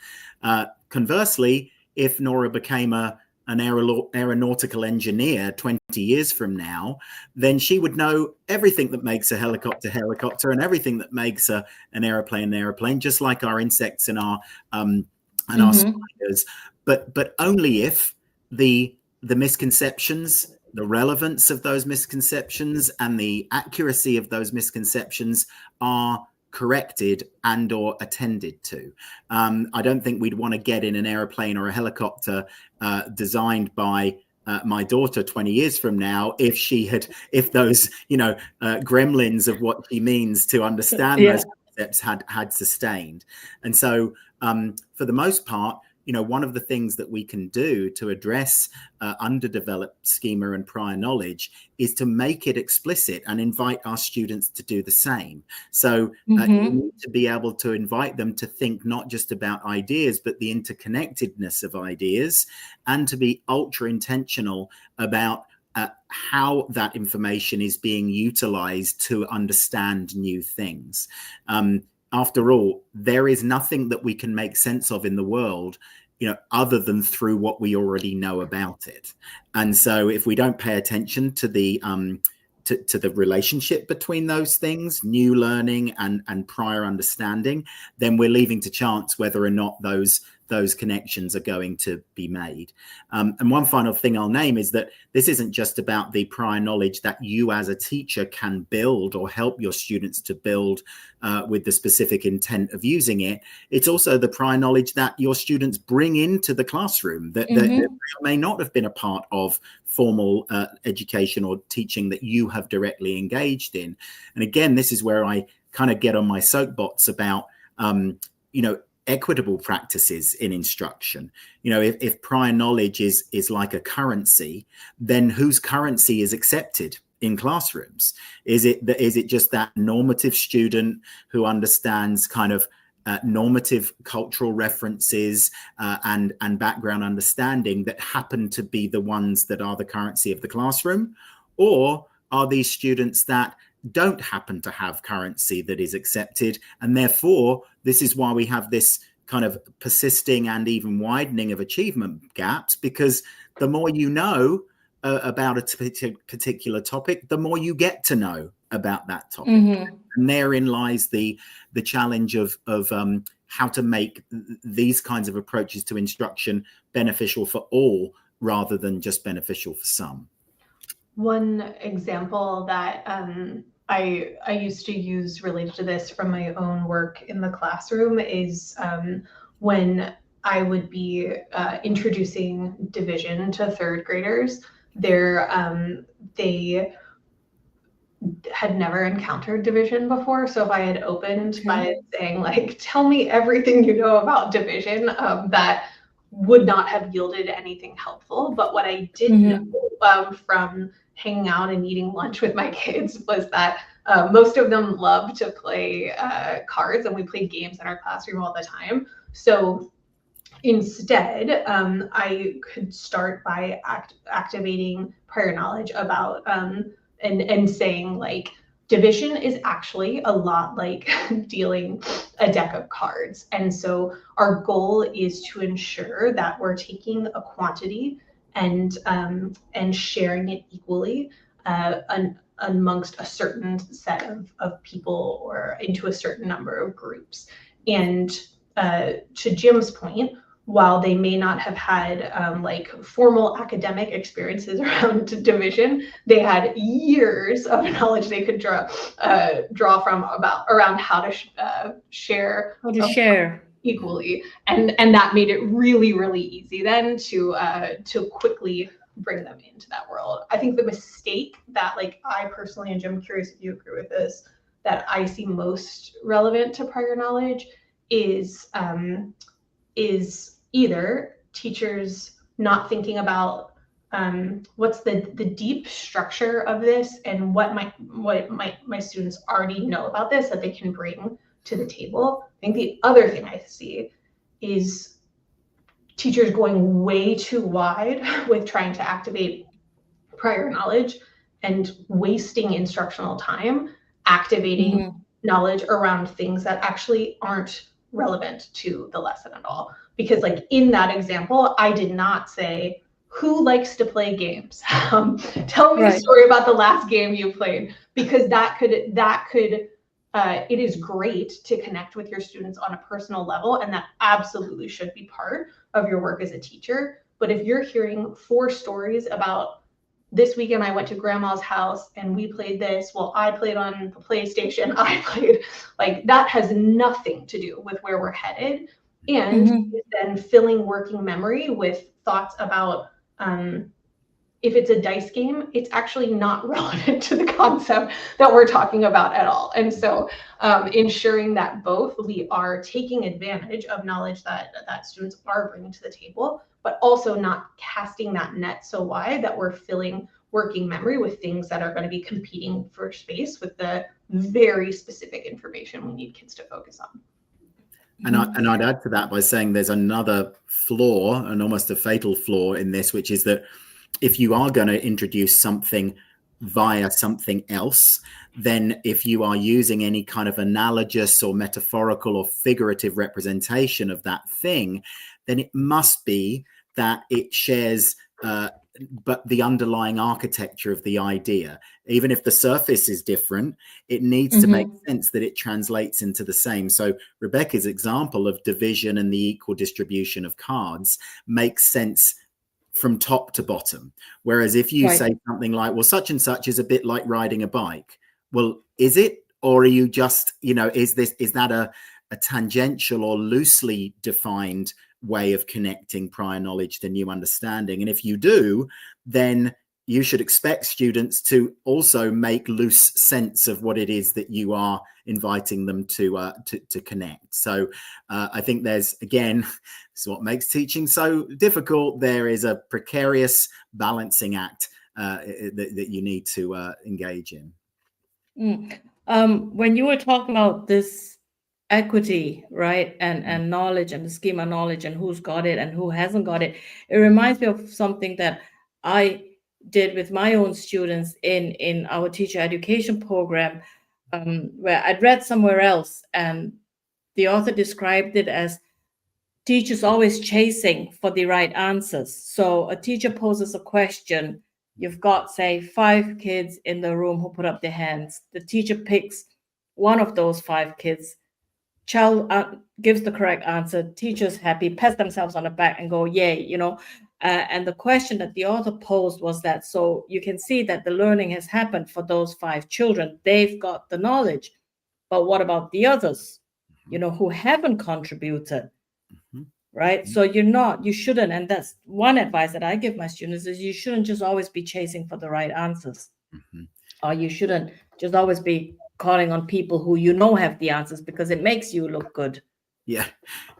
Conversely, if Nora became an aeronautical engineer 20 years from now, then she would know everything that makes a helicopter and everything that makes an airplane, just like our insects and our our spiders, but only if the misconceptions, the relevance of those misconceptions and the accuracy of those misconceptions are corrected and or attended to. I don't think we'd want to get in an airplane or a helicopter designed by my daughter 20 years from now if those gremlins of what she means to understand those concepts had sustained. And so for the most part, one of the things that we can do to address underdeveloped schema and prior knowledge is to make it explicit and invite our students to do the same. So you need to be able to invite them to think not just about ideas, but the interconnectedness of ideas, and to be ultra intentional about how that information is being utilized to understand new things. After all, there is nothing that we can make sense of in the world, other than through what we already know about it. And so if we don't pay attention to the to the relationship between those things, new learning and prior understanding, then we're leaving to chance whether or not those connections are going to be made. And one final thing I'll name is that this isn't just about the prior knowledge that you as a teacher can build or help your students to build with the specific intent of using it. It's also the prior knowledge that your students bring into the classroom that may not have been a part of formal education or teaching that you have directly engaged in. And again, this is where I kind of get on my soapbox about, equitable practices in instruction. If prior knowledge is like a currency, then whose currency is accepted in classrooms? Is it just that normative student who understands kind of normative cultural references and background understanding that happen to be the ones that are the currency of the classroom? Or are these students that don't happen to have currency that is accepted, and therefore this is why we have this kind of persisting and even widening of achievement gaps, because the more you know about a particular topic, the more you get to know about that topic. And therein lies the challenge of how to make these kinds of approaches to instruction beneficial for all rather than just beneficial for some. One example that I used to use related to this from my own work in the classroom is when I would be introducing division to third graders. They had never encountered division before. So if I had opened by saying, like, tell me everything you know about division, that would not have yielded anything helpful. But what I did know from hanging out and eating lunch with my kids was that most of them love to play cards, and we played games in our classroom all the time. So instead, I could start by activating prior knowledge about and saying, like, division is actually a lot like dealing a deck of cards. And so our goal is to ensure that we're taking a quantity and sharing it equally amongst a certain set of people or into a certain number of groups. And to Jim's point, while they may not have had like formal academic experiences around division, they had years of knowledge they could draw from around how to share equally, and that made it really, really easy then to quickly bring them into that world. I think the mistake that, like, I personally, and Jim, I'm curious if you agree with this, that I see most relevant to prior knowledge is either teachers not thinking about what's the deep structure of this and what my students already know about this that they can bring to the table. I think the other thing I see is teachers going way too wide with trying to activate prior knowledge and wasting instructional time activating knowledge around things that actually aren't relevant to the lesson at all. Because, like, in that example, I did not say, who likes to play games? Tell me a story about the last game you played, because that could it is great to connect with your students on a personal level, and that absolutely should be part of your work as a teacher. But if you're hearing 4 stories about, this weekend I went to grandma's house and we played this, well, I played on the PlayStation, I played, like, that has nothing to do with where we're headed. And then filling working memory with thoughts about, if it's a dice game, it's actually not relevant to the concept that we're talking about at all. And so ensuring that both we are taking advantage of knowledge that students are bringing to the table, but also not casting that net so wide that we're filling working memory with things that are going to be competing for space with the very specific information we need kids to focus on. And I'd add to that by saying there's another flaw, and almost a fatal flaw in this, which is that if you are going to introduce something via something else, then if you are using any kind of analogous or metaphorical or figurative representation of that thing, then it must be that it shares but the underlying architecture of the idea. Even if the surface is different, it needs to make sense that it translates into the same. So Rebekah's example of division and the equal distribution of cards makes sense from top to bottom. Whereas if you say something like, well, such and such is a bit like riding a bike. Well, is it? Or are you just, is that a tangential or loosely defined way of connecting prior knowledge to new understanding? And if you do, then you should expect students to also make loose sense of what it is that you are inviting them to connect. So I think there's, again, this is what makes teaching so difficult. There is a precarious balancing act that you need to engage in. When you were talking about this equity, right, and knowledge and the schema knowledge and who's got it and who hasn't got it, it reminds me of something that I did with my own students in our teacher education program, where I'd read somewhere else, and the author described it as teachers always chasing for the right answers. So a teacher poses a question, you've got, say, 5 kids in the room who put up their hands. The teacher picks one of those 5 kids, child gives the correct answer, teacher's happy, pats themselves on the back and go, yay, and the question that the author posed was that, so you can see that the learning has happened for those 5 children. They've got the knowledge, but what about the others, who haven't contributed, right? So you shouldn't, and that's one advice that I give my students, is you shouldn't just always be chasing for the right answers, or you shouldn't just always be calling on people who have the answers, because it makes you look good. Yeah,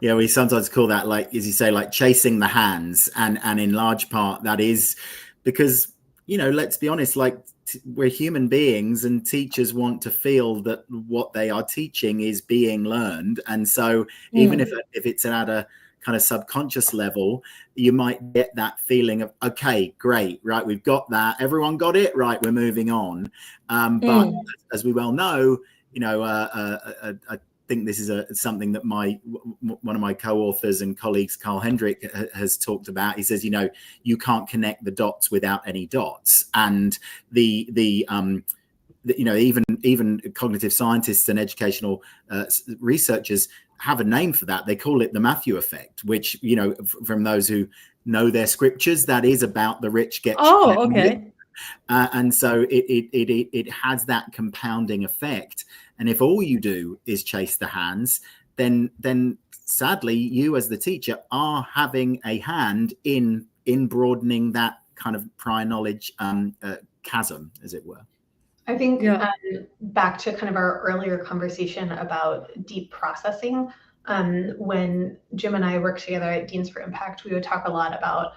we sometimes call that, like, as you say, like chasing the hands, and in large part that is because, let's be honest, like, we're human beings, and teachers want to feel that what they are teaching is being learned. And so even if it's at a kind of subconscious level, you might get that feeling of, okay, great, right, we've got that, everyone got it, right, we're moving on. But as we well know, I think this is something that one of my co-authors and colleagues, Carl Hendrick, has talked about. He says, you can't connect the dots without any dots. And even cognitive scientists and educational researchers have a name for that. They call it the Matthew effect, which, you know, from those who know their scriptures, that is about the rich get. Oh, okay. And so it has that compounding effect. And if all you do is chase the hands, then sadly, you as the teacher are having a hand in broadening that kind of prior knowledge chasm, as it were. I think back to kind of our earlier conversation about deep processing, when Jim and I worked together at Deans for Impact, we would talk a lot about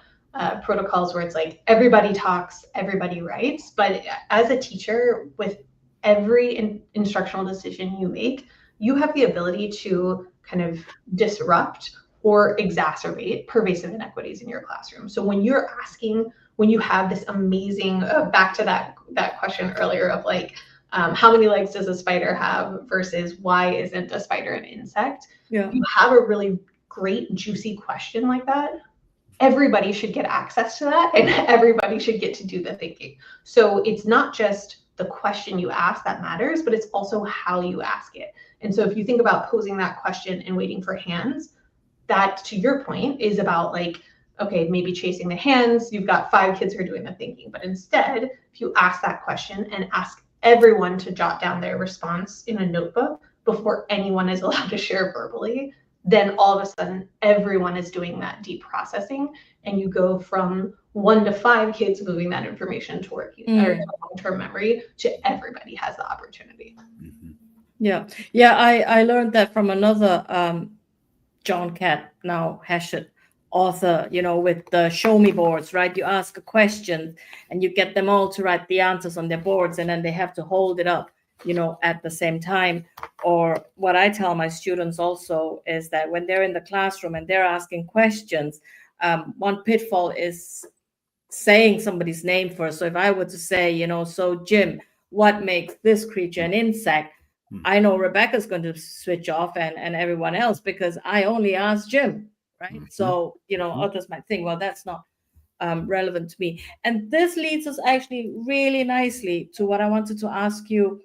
protocols where it's like everybody talks, everybody writes. But as a teacher, with every instructional decision you make, you have the ability to kind of disrupt or exacerbate pervasive inequities in your classroom. So when you're asking, when you have this amazing, back to that question earlier of like, how many legs does a spider have versus why isn't a spider an insect? Yeah. You have a really great, juicy question like that. Everybody should get access to that, and everybody should get to do the thinking. So it's not just the question you ask that matters, but it's also how you ask it. And so if you think about posing that question and waiting for hands, that, to your point, is about like, okay, maybe chasing the hands, you've got 5 kids who are doing the thinking. But instead, if you ask that question and ask everyone to jot down their response in a notebook before anyone is allowed to share verbally, then all of a sudden everyone is doing that deep processing, and you go from 1 to 5 kids moving that information toward you, or to long-term memory, to everybody has the opportunity. Yeah, I learned that from another John Catt, now Hachette, author, you know, with the show me boards, right? You ask a question and you get them all to write the answers on their boards, and then they have to hold it up, you know, at the same time. Or what I tell my students also is that when they're in the classroom and they're asking questions, one pitfall is saying somebody's name first. So if I were to say, you know, so Jim, what makes this creature an insect? I know Rebekah's going to switch off and everyone else, because I only asked Jim, right? So, you know, others might think, well, that's not relevant to me. And this leads us actually really nicely to what I wanted to ask you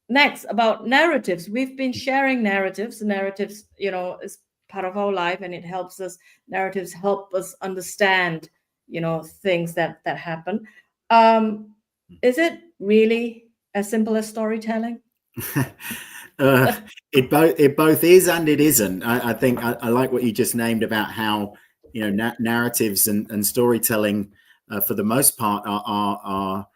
next about narratives. We've been sharing narratives. Narratives, you know, is part of our life, and it helps us. Narratives help us understand, you know, things that happen. Is it really as simple as storytelling? It both is and it isn't. I think I like what you just named about how, you know, narratives and storytelling for the most part are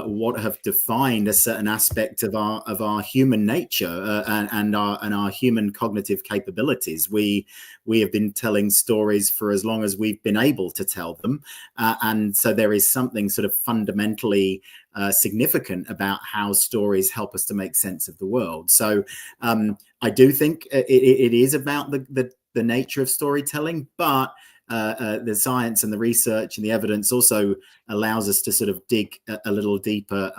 what have defined a certain aspect of our human nature and our human cognitive capabilities. We have been telling stories for as long as we've been able to tell them, and so there is something sort of fundamentally significant about how stories help us to make sense of the world. So I do think it is about the nature of storytelling, but the science and the research and the evidence also allows us to sort of dig a little deeper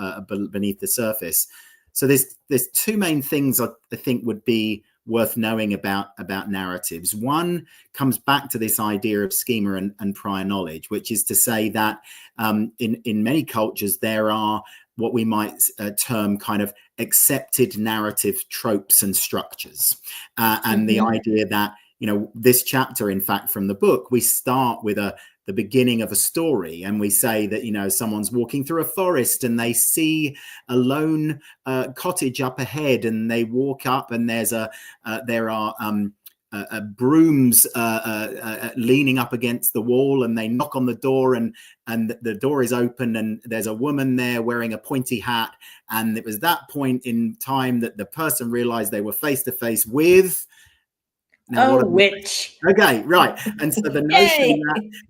beneath the surface. So there's 2 main things I think would be worth knowing about narratives. One comes back to this idea of schema and prior knowledge, which is to say that in many cultures there are what we might term kind of accepted narrative tropes and structures, and the idea that, you know, this chapter, in fact, from the book, we start with the beginning of a story, and we say that, you know, someone's walking through a forest and they see a lone cottage up ahead, and they walk up, and there are brooms leaning up against the wall, and they knock on the door, and the door is open, and there's a woman there wearing a pointy hat, and it was that point in time that the person realized they were face to face with. Now, witch. Okay, right. And so the notion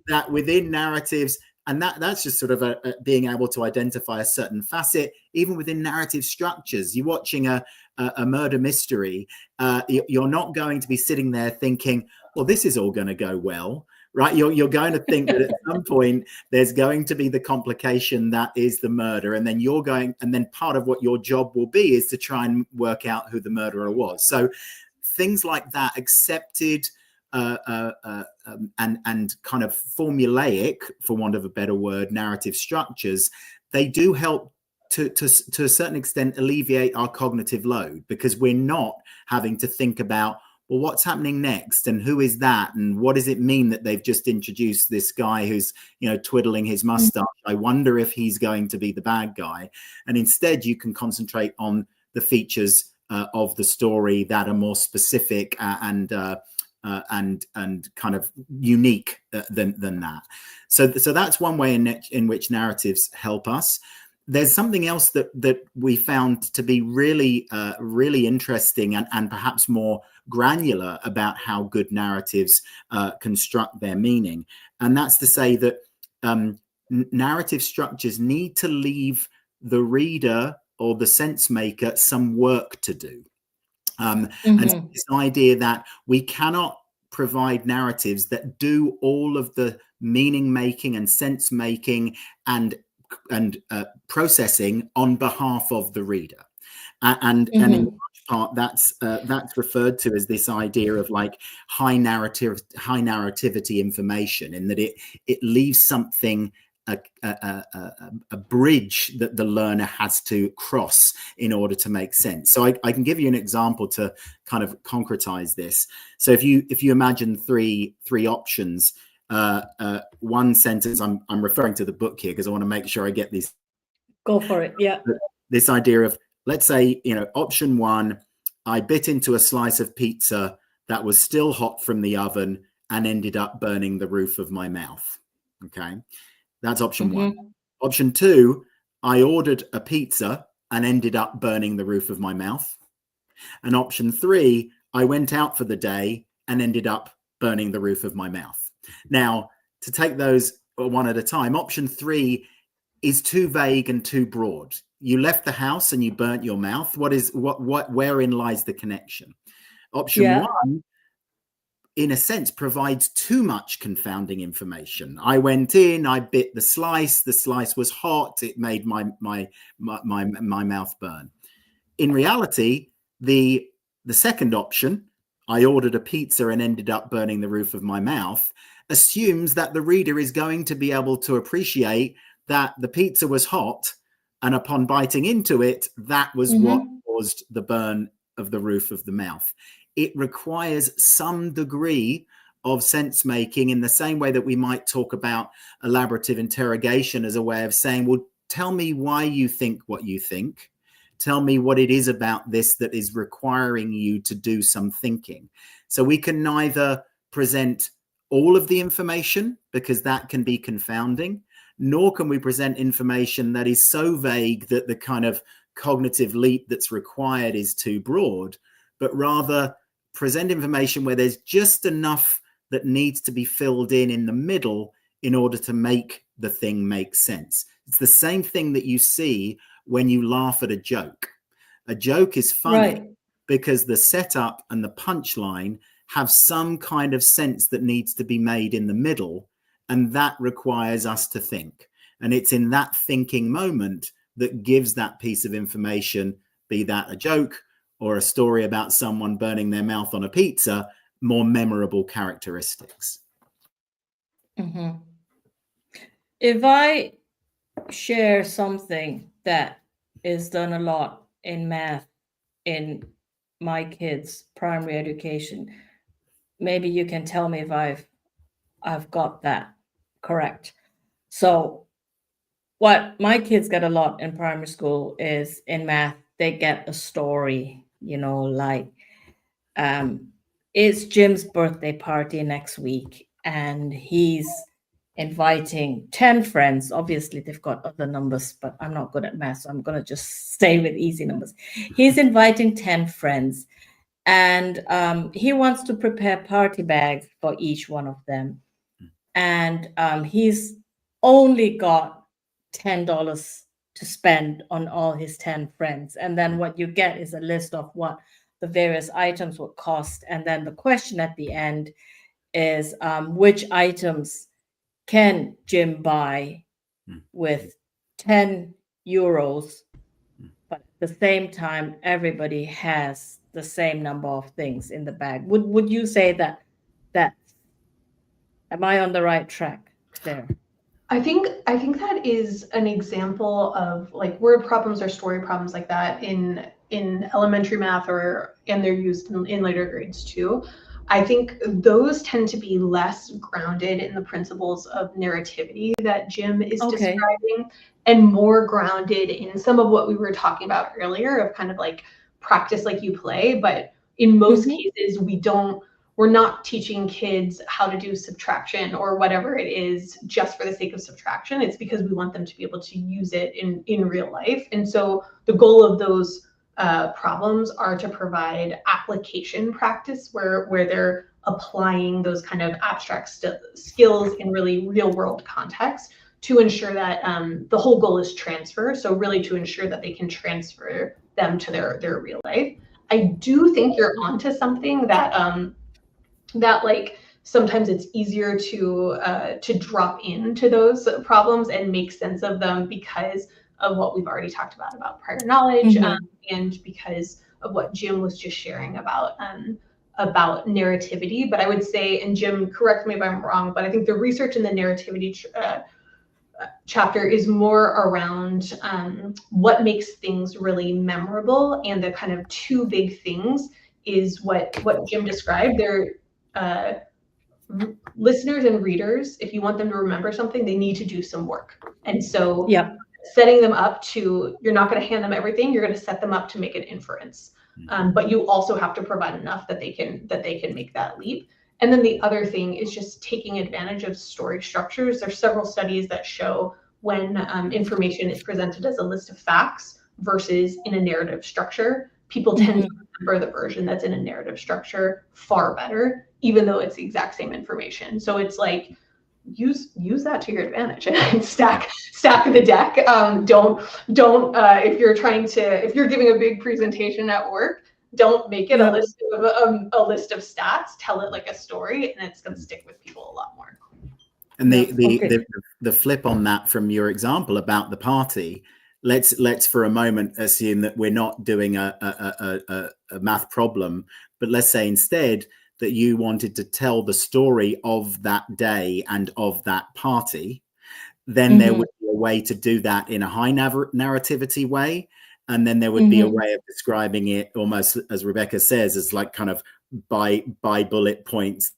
that within narratives, and that's just sort of being able to identify a certain facet, even within narrative structures. You're watching a murder mystery. You're not going to be sitting there thinking, well, this is all going to go well, right? You're going to think that at some point there's going to be the complication that is the murder, and then part of what your job will be is to try and work out who the murderer was. So things like that, accepted and kind of formulaic, for want of a better word, narrative structures, they do help to a certain extent alleviate our cognitive load, because we're not having to think about, well, what's happening next, and who is that, and what does it mean that they've just introduced this guy who's, you know, twiddling his mustache? I wonder if he's going to be the bad guy. And instead you can concentrate on the features of the story that are more specific and kind of unique than that. So that's one way in which narratives help us. There's something else that we found to be really interesting and perhaps more granular about how good narratives construct their meaning, and that's to say that narrative structures need to leave the reader or the sense maker some work to do. And so this idea that we cannot provide narratives that do all of the meaning making and sense making and processing on behalf of the reader, and in large part that's referred to as this idea of like high narrativity information, in that it leaves something, a bridge that the learner has to cross in order to make sense. So I can give you an example to kind of concretize this. So if you imagine three options, one sentence, I'm referring to the book here because I want to make sure I get these. Go for it. Yeah. This idea of, let's say, you know, option one, I bit into a slice of pizza that was still hot from the oven and ended up burning the roof of my mouth. Okay. That's option one. Option two, I ordered a pizza and ended up burning the roof of my mouth. And option three, I went out for the day and ended up burning the roof of my mouth. Now, to take those one at a time, option three is too vague and too broad. You left the house and you burnt your mouth. Wherein lies the connection? Option one, in a sense, provides too much confounding information. I went in, I bit the slice was hot, it made my mouth burn. In reality, the second option, I ordered a pizza and ended up burning the roof of my mouth, assumes that the reader is going to be able to appreciate that the pizza was hot, and upon biting into it, that was what caused the burn of the roof of the mouth. It requires some degree of sense making, in the same way that we might talk about elaborative interrogation as a way of saying, well, tell me why you think what you think. Tell me what it is about this that is requiring you to do some thinking. So we can neither present all of the information, because that can be confounding, nor can we present information that is so vague that the kind of cognitive leap that's required is too broad, but rather present information where there's just enough that needs to be filled in the middle in order to make the thing make sense. It's the same thing that you see when you laugh at a joke. A joke is funny because the setup and the punchline have some kind of sense that needs to be made in the middle, and that requires us to think. And it's in that thinking moment that gives that piece of information, be that a joke or a story about someone burning their mouth on a pizza, more memorable characteristics. If I share something that is done a lot in math in my kids' primary education, maybe you can tell me if I've got that correct. So what my kids get a lot in primary school is, in math, they get a story, you know, like it's Jim's birthday party next week and he's inviting 10 friends. Obviously, they've got other numbers, but I'm not good at math, so I'm going to just stay with easy numbers. He's inviting 10 friends, and he wants to prepare party bags for each one of them. And he's only got $10 to spend on all his 10 friends. And then what you get is a list of what the various items would cost. And then the question at the end is, which items can Jim buy with 10 euros, but at the same time, everybody has the same number of things in the bag? Would you say that am I on the right track there? I think that is an example of, like, word problems or story problems like that in in elementary math and they're used in later grades too. I think those tend to be less grounded in the principles of narrativity that Jim is describing, and more grounded in some of what we were talking about earlier of kind of like practice like you play. But in most cases, we're not teaching kids how to do subtraction or whatever it is just for the sake of subtraction. It's because we want them to be able to use it in real life. And so the goal of those problems are to provide application practice where they're applying those kind of abstract skills in really real world context to ensure that the whole goal is transfer. So really to ensure that they can transfer them to their real life. I do think you're onto something that like sometimes it's easier to drop into those problems and make sense of them because of what we've already talked about prior knowledge, and because of what Jim was just sharing about narrativity. But I would say, and Jim, correct me if I'm wrong, but I think the research in the narrativity chapter is more around what makes things really memorable, and the kind of two big things is what Jim described. They're listeners and readers, if you want them to remember something, they need to do some work. And so setting them up to, you're not going to hand them everything, you're going to set them up to make an inference. But you also have to provide enough that they can make that leap. And then the other thing is just taking advantage of story structures. There's several studies that show when information is presented as a list of facts versus in a narrative structure, people tend to remember the version that's in a narrative structure far better, even though it's the exact same information. So it's like, use that to your advantage and stack the deck. Don't if you're giving a big presentation at work, don't make it a list of stats. Tell it like a story, and it's going to stick with people a lot more. And the flip on that from your example about the party, let's for a moment assume that we're not doing a math problem, but let's say instead that you wanted to tell the story of that day and of that party, then there would be a way to do that in a high narrativity way. And then there would be a way of describing it almost, as Rebekah says, as like kind of by bullet points.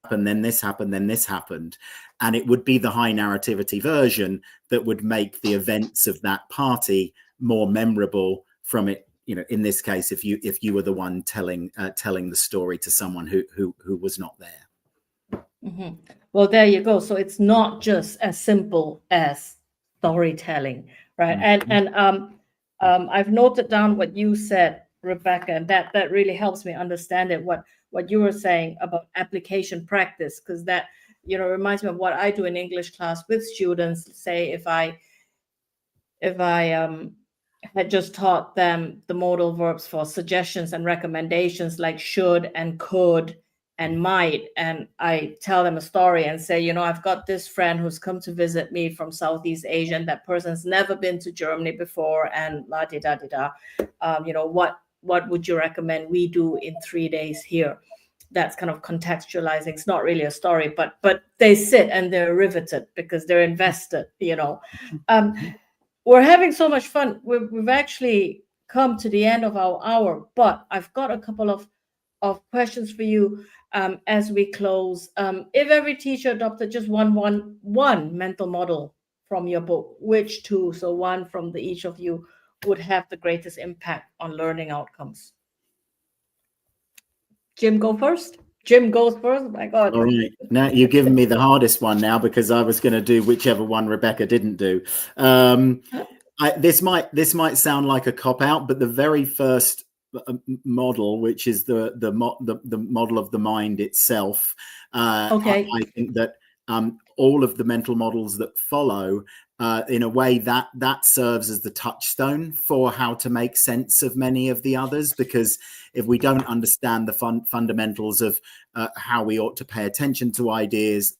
And then this happened, then this happened. And it would be the high narrativity version that would make the events of that party more memorable from it. You know, in this case, if you were the one telling the story to someone who was not there. Well, there you go. So it's not just as simple as storytelling, right? And I've noted down what you said, Rebekah, and that really helps me understand it. What you were saying about application practice, because that reminds me of what I do in English class with students. Say if I had just taught them the modal verbs for suggestions and recommendations like should and could and might, and I tell them a story and say, I've got this friend who's come to visit me from Southeast Asia, and that person's never been to Germany before, and la di da di da. What would you recommend we do in 3 days here? That's kind of contextualizing. It's not really a story, but they sit and they're riveted because they're invested. We're having so much fun. We've actually come to the end of our hour, but I've got a couple of questions for you as we close. If every teacher adopted just one mental model from your book, which two, so one from each of you, would have the greatest impact on learning outcomes? Jim, go first. Jim goes first. Oh my God. All right. Now you've given me the hardest one now, because I was going to do whichever one Rebekah didn't do. This might sound like a cop out, but the very first model, which is the model of the mind itself. I think that all of the mental models that follow, in a way, that serves as the touchstone for how to make sense of many of the others. Because if we don't understand the fundamentals of how we ought to pay attention to ideas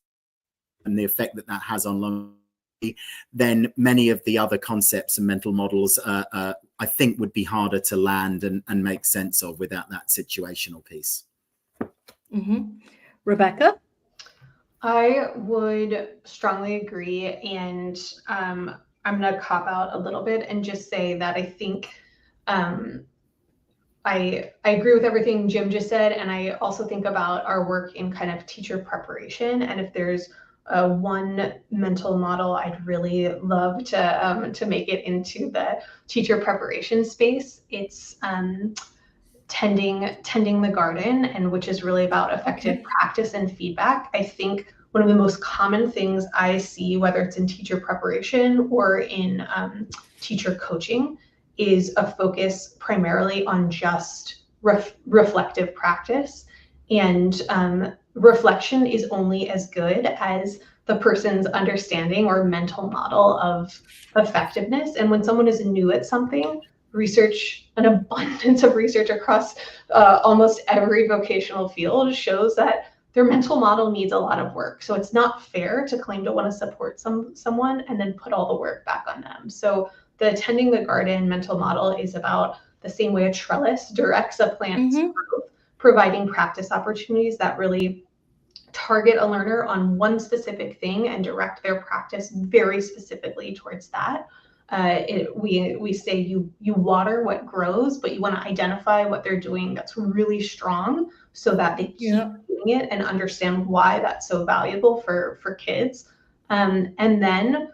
and the effect that has on learning, then many of the other concepts and mental models, I think, would be harder to land and make sense of without that situational piece. Rebekah? I would strongly agree, and I'm going to cop out a little bit and just say that I think I agree with everything Jim just said, and I also think about our work in kind of teacher preparation. And if there's one mental model I'd really love to make it into the teacher preparation space, it's tending the garden, and which is really about effective practice and feedback. I think one of the most common things I see, whether it's in teacher preparation or in teacher coaching, is a focus primarily on just reflective practice. And reflection is only as good as the person's understanding or mental model of effectiveness. And when someone is new at something, an abundance of research across almost every vocational field shows that their mental model needs a lot of work. So it's not fair to claim to want to support someone and then put all the work back on them. So the tending the garden mental model is about the same way a trellis directs a plant's growth, providing practice opportunities that really target a learner on one specific thing and direct their practice very specifically towards that. We say you water what grows, but you want to identify what they're doing that's really strong so that they keep doing it and understand why that's so valuable for kids. And then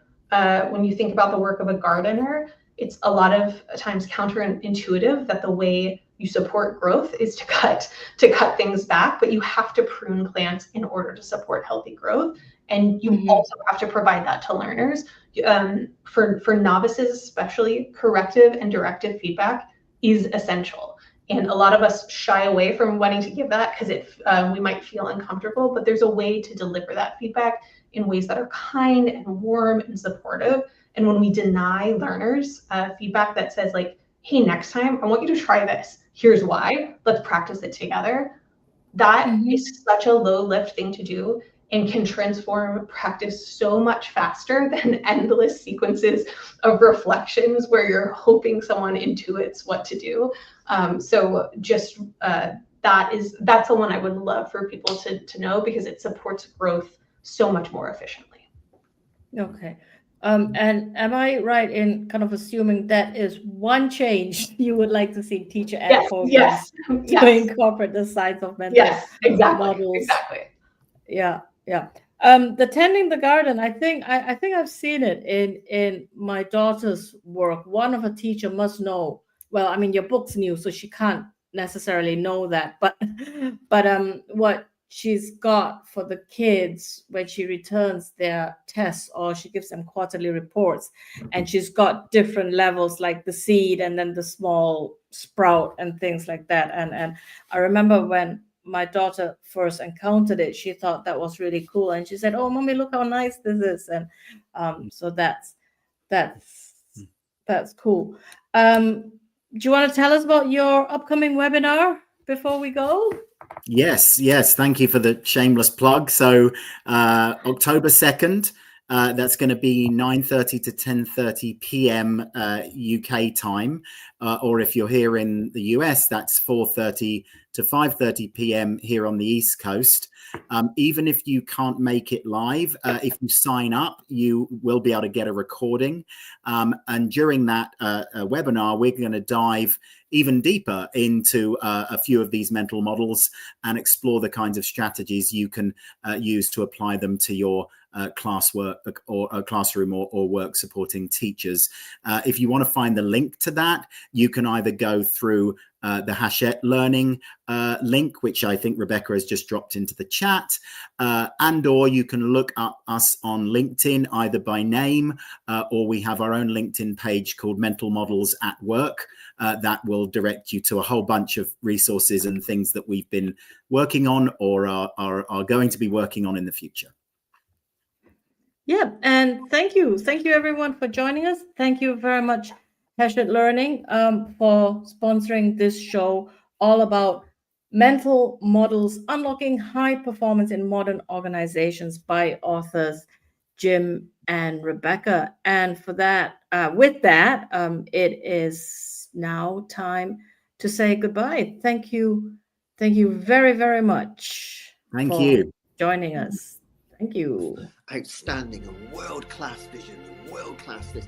when you think about the work of a gardener, it's a lot of times counterintuitive that the way you support growth is to cut things back, but you have to prune plants in order to support healthy growth. And you also have to provide that to learners. For novices especially, corrective and directive feedback is essential. And a lot of us shy away from wanting to give that because we might feel uncomfortable, but there's a way to deliver that feedback in ways that are kind and warm and supportive. And when we deny learners feedback that says like, hey, next time I want you to try this, here's why, let's practice it together, that is such a low lift thing to do and can transform practice so much faster than endless sequences of reflections where you're hoping someone intuits what to do. So just that's the one I would love for people to know, because it supports growth so much more efficiently. Okay. And am I right in kind of assuming that is one change you would like to see teacher ed programs to incorporate the science of mental models? Exactly. Yeah. The tending the garden, I think I've seen it in my daughter's work. One of her teacher must know. Well, I mean, your book's new, so she can't necessarily know that. But what she's got for the kids when she returns their tests or she gives them quarterly reports, and she's got different levels like the seed and then the small sprout and things like that. And I remember when my daughter first encountered it, she thought that was really cool, and she said, "Oh, mommy, look how nice this is." And so that's cool. Do you want to tell us about your upcoming webinar before we go? Yes. Thank you for the shameless plug. So October 2nd, that's going to be 9:30 to 10:30 p.m. UK time. Or if you're here in the US, that's 4:30 to 5:30 p.m. here on the East Coast. Even if you can't make it live, if you sign up, you will be able to get a recording. And during that webinar, we're going to dive even deeper into a few of these mental models and explore the kinds of strategies you can use to apply them to your classwork or classroom or work supporting teachers. If you want to find the link to that, you can either go through the Hachette learning link, which I think Rebekah has just dropped into the chat, and or you can look up us on LinkedIn either by name or we have our own LinkedIn page called Mental Models at Work. That will direct you to a whole bunch of resources and things that we've been working on or are going to be working on in the future. Yeah, and thank you everyone for joining us. Thank you very much, Hachette Learning, for sponsoring this show all about mental models unlocking high performance in modern organizations by authors Jim and Rebekah. And for that, with that, it is now time to say goodbye. Thank you very, very much. Thank you for joining us. Thank you. Outstanding, a world-class vision, world-class this.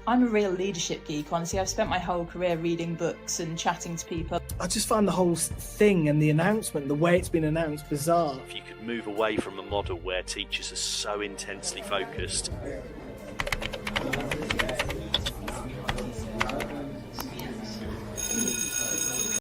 I'm a real leadership geek, honestly. I've spent my whole career reading books and chatting to people. I just find the whole thing and the announcement, the way it's been announced, bizarre. If you could move away from a model where teachers are so intensely focused